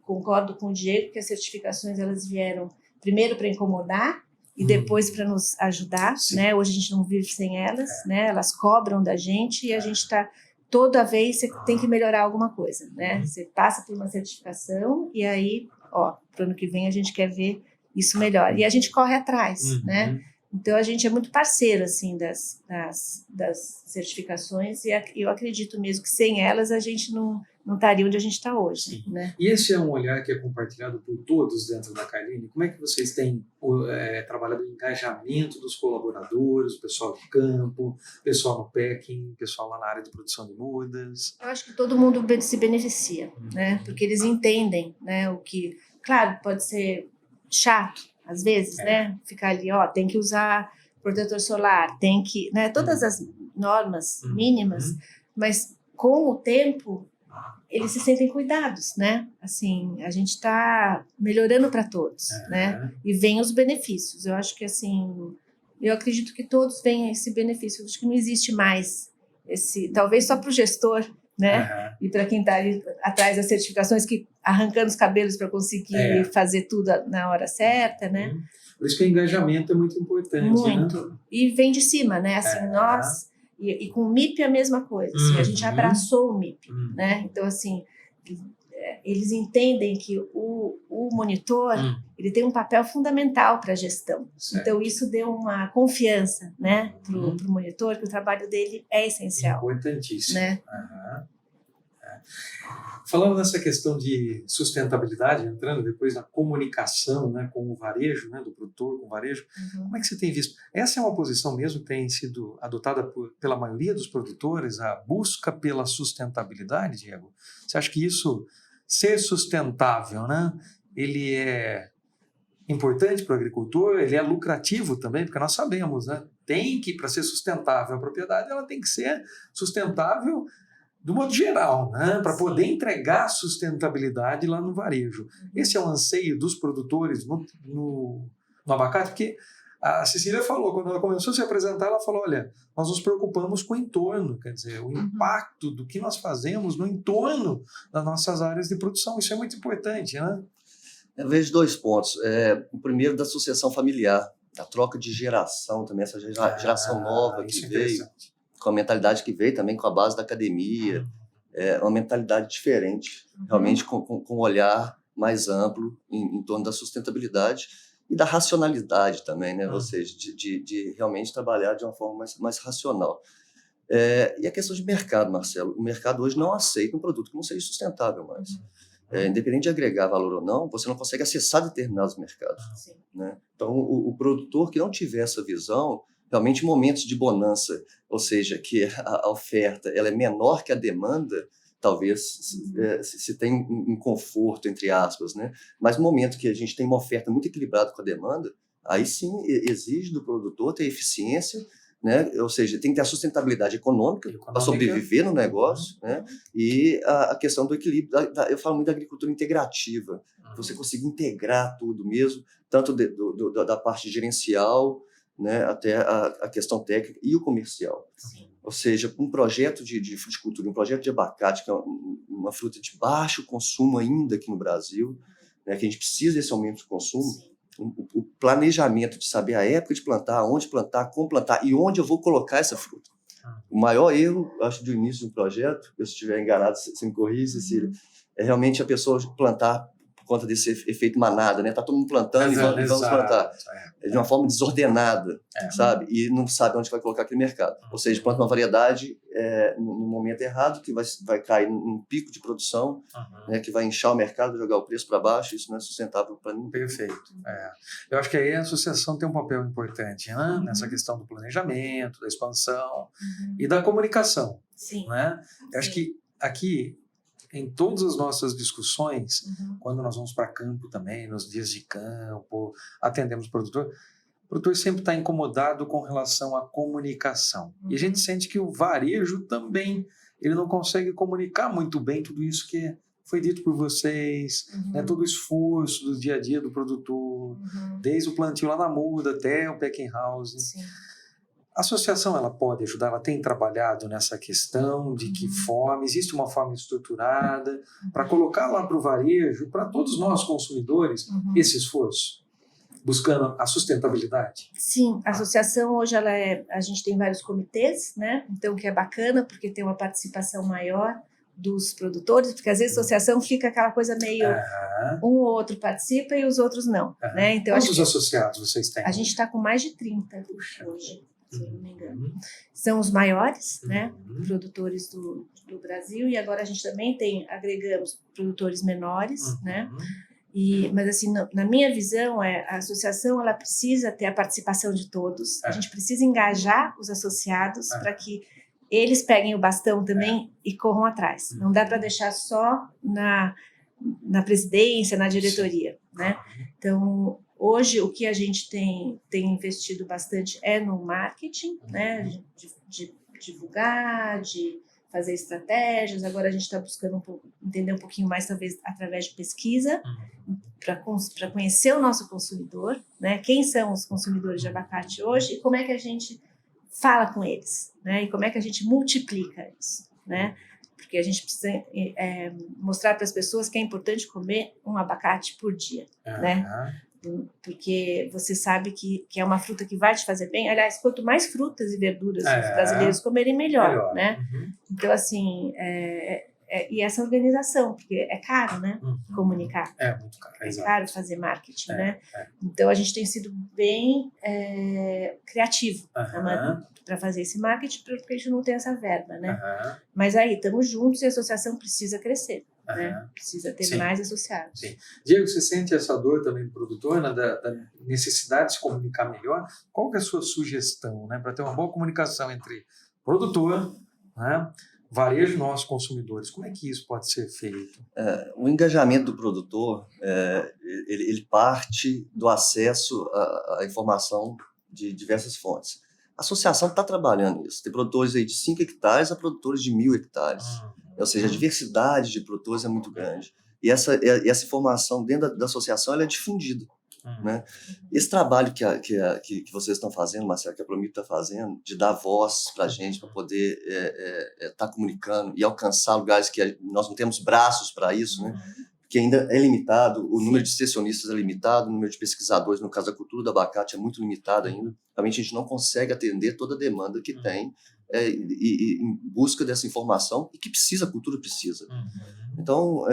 [SPEAKER 3] Concordo com o Diego que as certificações elas vieram primeiro para incomodar e depois para nos ajudar, né? Hoje a gente não vive sem elas, né? Elas cobram da gente e a gente está... Toda vez você tem que melhorar alguma coisa, né? Você passa por uma certificação e aí, para o ano que vem a gente quer ver isso melhor. E a gente corre atrás, né? Então, a gente é muito parceiro, assim, das certificações e eu acredito mesmo que sem elas a gente não estaria onde a gente está hoje, né?
[SPEAKER 2] E esse é um olhar que é compartilhado por todos dentro da Carline? Como é que vocês têm trabalhado o engajamento dos colaboradores, o pessoal de campo, o pessoal no packing, o pessoal lá na área de produção de mudas?
[SPEAKER 3] Eu acho que todo mundo se beneficia, né? Porque eles entendem, né? O que, claro, pode ser chato, às vezes, né? Ficar ali, tem que usar protetor solar, tem que, né? Todas as normas mínimas, mas com o tempo eles se sentem cuidados, né? Assim, a gente está melhorando para todos, né? E vem os benefícios. Eu acho que, assim, eu acredito que todos veem esse benefício. Eu acho que não existe mais talvez só para o gestor, né? e para quem está atrás das certificações, que arrancando os cabelos para conseguir fazer tudo na hora certa, né?
[SPEAKER 2] Por isso que o engajamento é muito importante.
[SPEAKER 3] Muito.
[SPEAKER 2] Né?
[SPEAKER 3] E vem de cima, né? Assim, nós... E com o MIP é a mesma coisa. Assim, a gente abraçou o MIP, né? Então, assim, eles entendem que o monitor ele tem um papel fundamental para a gestão. Certo. Então, isso deu uma confiança, né, para o monitor, que o trabalho dele é essencial.
[SPEAKER 2] Importantíssimo.
[SPEAKER 3] Né?
[SPEAKER 2] Falando nessa questão de sustentabilidade, entrando depois na comunicação, né, com o varejo, né, do produtor com o varejo, como é que você tem visto? Essa é uma posição mesmo que tem sido adotada pela maioria dos produtores, a busca pela sustentabilidade, Diego? Você acha que isso, ser sustentável, né, ele é importante para o agricultor, ele é lucrativo também, porque nós sabemos, né, tem que, para ser sustentável a propriedade, ela tem que ser sustentável do modo geral, né? Para poder entregar sustentabilidade lá no varejo. Esse é o anseio dos produtores no abacate, porque a Cecília falou, quando ela começou a se apresentar, ela falou, olha, nós nos preocupamos com o entorno, quer dizer, o impacto do que nós fazemos no entorno das nossas áreas de produção. Isso é muito importante, né?
[SPEAKER 4] Eu vejo 2 pontos. O primeiro, da sucessão familiar, a troca de geração também, essa geração nova que veio, com a mentalidade que veio também com a base da academia, uma mentalidade diferente, realmente com um olhar mais amplo em torno da sustentabilidade e da racionalidade também, né? Ou seja, de realmente trabalhar de uma forma mais racional. E a questão de mercado, Marcelo, o mercado hoje não aceita um produto que não seja sustentável mais. Independente de agregar valor ou não, você não consegue acessar determinados mercados. Né? Então, o produtor que não tiver essa visão, realmente momentos de bonança, ou seja, que a oferta ela é menor que a demanda, talvez se tem um conforto, entre aspas, né? Mas no momento que a gente tem uma oferta muito equilibrada com a demanda, aí sim exige do produtor ter eficiência, né? Ou seja, tem que ter a sustentabilidade econômica para sobreviver no negócio, né? E a questão do equilíbrio, eu falo muito da agricultura integrativa, você conseguir integrar tudo mesmo, tanto da parte gerencial, né, até a questão técnica e o comercial. Sim. Ou seja, um projeto de fruticultura, um projeto de abacate, que é uma fruta de baixo consumo ainda aqui no Brasil, né, que a gente precisa desse aumento de consumo, o planejamento de saber a época de plantar, onde plantar, como plantar e onde eu vou colocar essa fruta. O maior erro, acho, do início de um projeto, eu, se estiver enganado, você me corrige, Cecília, é realmente a pessoa plantar por conta desse efeito manada, né? Tá todo mundo plantando e vamos plantar. De uma forma desordenada, sabe? E não sabe onde vai colocar aquele mercado. Ou seja, planta uma variedade no momento errado, que vai cair num pico de produção, né? Que vai inchar o mercado, jogar o preço para baixo, isso não é sustentável para ninguém.
[SPEAKER 2] Perfeito. Eu acho que aí a associação tem um papel importante, né? Nessa questão do planejamento, da expansão e da comunicação.
[SPEAKER 3] Sim.
[SPEAKER 2] Né? Eu acho que aqui, em todas as nossas discussões, quando nós vamos para campo também, nos dias de campo, atendemos o produtor sempre está incomodado com relação à comunicação. E a gente sente que o varejo também, ele não consegue comunicar muito bem tudo isso que foi dito por vocês, né, todo o esforço do dia a dia do produtor, desde o plantio lá na muda até o packing house. Sim. A associação, ela pode ajudar, ela tem trabalhado nessa questão de que forma, existe uma forma estruturada para colocar lá para o varejo, para todos nós consumidores, esse esforço, buscando a sustentabilidade?
[SPEAKER 3] Sim, a associação hoje, a gente tem vários comitês, né? Então, que é bacana, porque tem uma participação maior dos produtores, porque às vezes a associação fica aquela coisa meio um ou outro participa e os outros não. Né? Então,
[SPEAKER 2] quantos associados vocês têm?
[SPEAKER 3] A gente está com mais de 30 hoje. Se eu não me engano. São os maiores, né, produtores do Brasil, e agora a gente também agregamos produtores menores, né, mas assim, na minha visão, a associação ela precisa ter a participação de todos, a gente precisa engajar os associados para que eles peguem o bastão também e corram atrás, não dá para deixar só na presidência, na diretoria, né, então... Hoje, o que a gente tem investido bastante é no marketing, né? De divulgar, de fazer estratégias. Agora a gente está buscando entender um pouquinho mais, talvez, através de pesquisa, para conhecer o nosso consumidor, né? Quem são os consumidores de abacate hoje e como é que a gente fala com eles, né? E como é que a gente multiplica isso, né? porque a gente precisa mostrar para as pessoas que é importante comer um abacate por dia, né? Porque você sabe que é uma fruta que vai te fazer bem. Aliás, quanto mais frutas e verduras os brasileiros comerem, melhor. Né? Então, assim, e essa organização, porque é caro, né? Comunicar.
[SPEAKER 2] É muito caro.
[SPEAKER 3] É caro fazer marketing, né? Então, a gente tem sido bem criativo para fazer esse marketing, porque a gente não tem essa verba, né? Mas aí, estamos juntos e a associação precisa crescer. Né? Precisa ter mais associados. Sim.
[SPEAKER 2] Diego, você sente essa dor também do produtor, né, da necessidade de se comunicar melhor? Qual que é a sua sugestão, né, para ter uma boa comunicação entre produtor, né, varejo e nós consumidores? Como é que isso pode ser feito?
[SPEAKER 4] O engajamento do produtor, ele parte do acesso à informação de diversas fontes. A associação está trabalhando isso. Tem produtores aí de 5 hectares a produtores de 1.000 hectares. Ou seja, a diversidade de produtores é muito grande. E essa informação dentro da associação ela é difundida. Né? Esse trabalho que vocês estão fazendo, Marcelo, que a Promip está fazendo, de dar voz para a gente, para poder estar comunicando e alcançar lugares que nós não temos braços para isso, né? Que ainda é limitado, o número de extensionistas é limitado, o número de pesquisadores, no caso da cultura do abacate, é muito limitado ainda. Realmente a gente não consegue atender toda a demanda que tem e em busca dessa informação e que a cultura precisa. Então,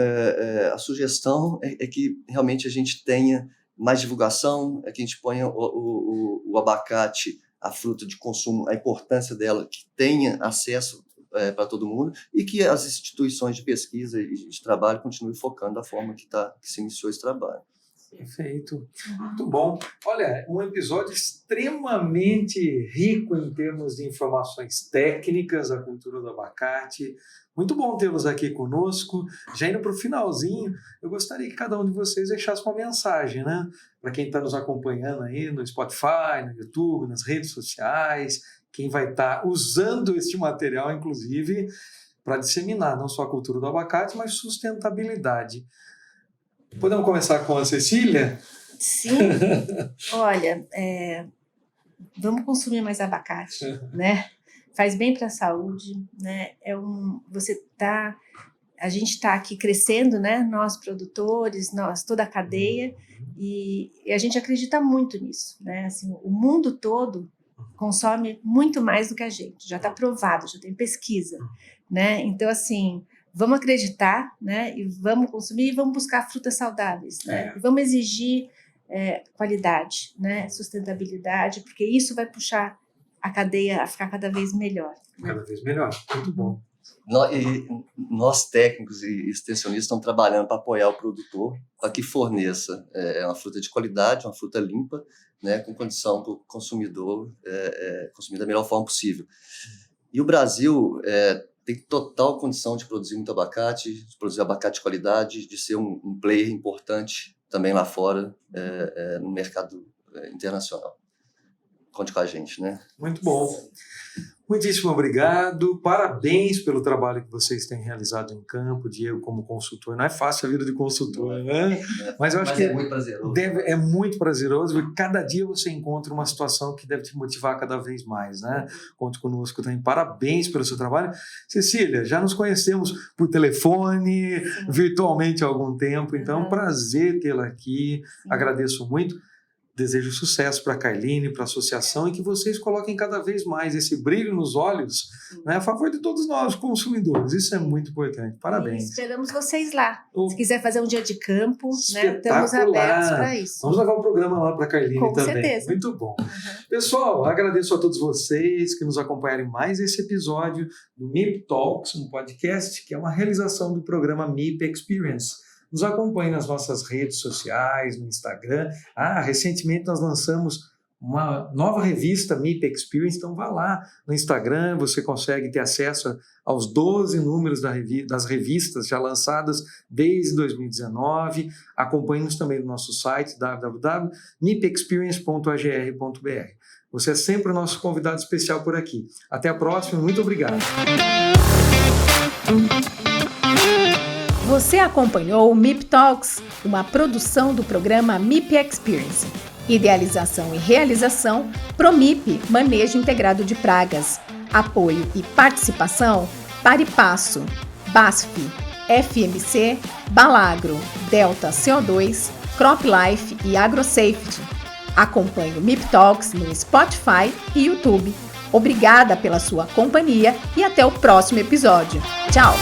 [SPEAKER 4] a sugestão é que realmente a gente tenha mais divulgação, que a gente ponha o abacate, a fruta de consumo, a importância dela, que tenha acesso para todo mundo e que as instituições de pesquisa e de trabalho continuem focando da forma que se iniciou esse trabalho.
[SPEAKER 2] Perfeito. Muito bom. Olha, um episódio extremamente rico em termos de informações técnicas da cultura do abacate. Muito bom tê-los aqui conosco. Já indo para o finalzinho, eu gostaria que cada um de vocês deixasse uma mensagem, né? Para quem está nos acompanhando aí no Spotify, no YouTube, nas redes sociais, quem vai estar usando este material, inclusive, para disseminar não só a cultura do abacate, mas sustentabilidade. Podemos começar com a Cecília?
[SPEAKER 3] Sim. Olha, vamos consumir mais abacate, né? Faz bem para a saúde, né? A gente está aqui crescendo, né? Nós produtores, toda a cadeia, e a gente acredita muito nisso, né? Assim, o mundo todo consome muito mais do que a gente, já está provado, já tem pesquisa, né? Então, assim, vamos acreditar, né? E vamos consumir e vamos buscar frutas saudáveis, né? E vamos exigir qualidade, né? Sustentabilidade, porque isso vai puxar a cadeia a ficar cada vez melhor. Né?
[SPEAKER 2] Cada vez melhor, muito bom.
[SPEAKER 4] Nós técnicos e extensionistas estamos trabalhando para apoiar o produtor para que forneça uma fruta de qualidade, uma fruta limpa, né, com condição para o consumidor consumir da melhor forma possível. E o Brasil tem total condição de produzir muito abacate, de produzir abacate de qualidade, de ser um player importante também lá fora no mercado internacional. Conte com a gente, né?
[SPEAKER 2] Muito bom. Muitíssimo obrigado. Parabéns pelo trabalho que vocês têm realizado em campo, Diego, como consultor. Não é fácil a vida de consultor, né? Mas eu acho que
[SPEAKER 4] é muito prazeroso.
[SPEAKER 2] É muito prazeroso, porque cada dia você encontra uma situação que deve te motivar cada vez mais, né? Conte conosco também. Parabéns pelo seu trabalho. Cecília, já nos conhecemos por telefone, virtualmente há algum tempo, então prazer tê-la aqui. Agradeço muito. Desejo sucesso para a Carline, para a associação, e que vocês coloquem cada vez mais esse brilho nos olhos, né, a favor de todos nós, consumidores. Isso é muito importante. Parabéns.
[SPEAKER 3] E esperamos vocês lá. Se quiser fazer um dia de campo, né, estamos abertos para isso.
[SPEAKER 2] Vamos levar o programa lá para a Carline também. Com
[SPEAKER 3] certeza.
[SPEAKER 2] Muito bom. Pessoal, agradeço a todos vocês que nos acompanharam em mais esse episódio do MIP Talks, um podcast que é uma realização do programa MIP Experience. Nos acompanhe nas nossas redes sociais, no Instagram. Recentemente nós lançamos uma nova revista, MIP Experience, então vá lá no Instagram, você consegue ter acesso aos 12 números das revistas já lançadas desde 2019. Acompanhe-nos também no nosso site, www.mipexperience.agr.br. Você é sempre o nosso convidado especial por aqui. Até a próxima, muito obrigado.
[SPEAKER 1] Você acompanhou o MIP Talks, uma produção do programa MIP Experience. Idealização e realização, Promip, Manejo Integrado de Pragas. Apoio e participação, Paripasso. BASF, FMC, Balagro, Delta CO2, CropLife e AgroSafety. Acompanhe o MIP Talks no Spotify e YouTube. Obrigada pela sua companhia e até o próximo episódio. Tchau!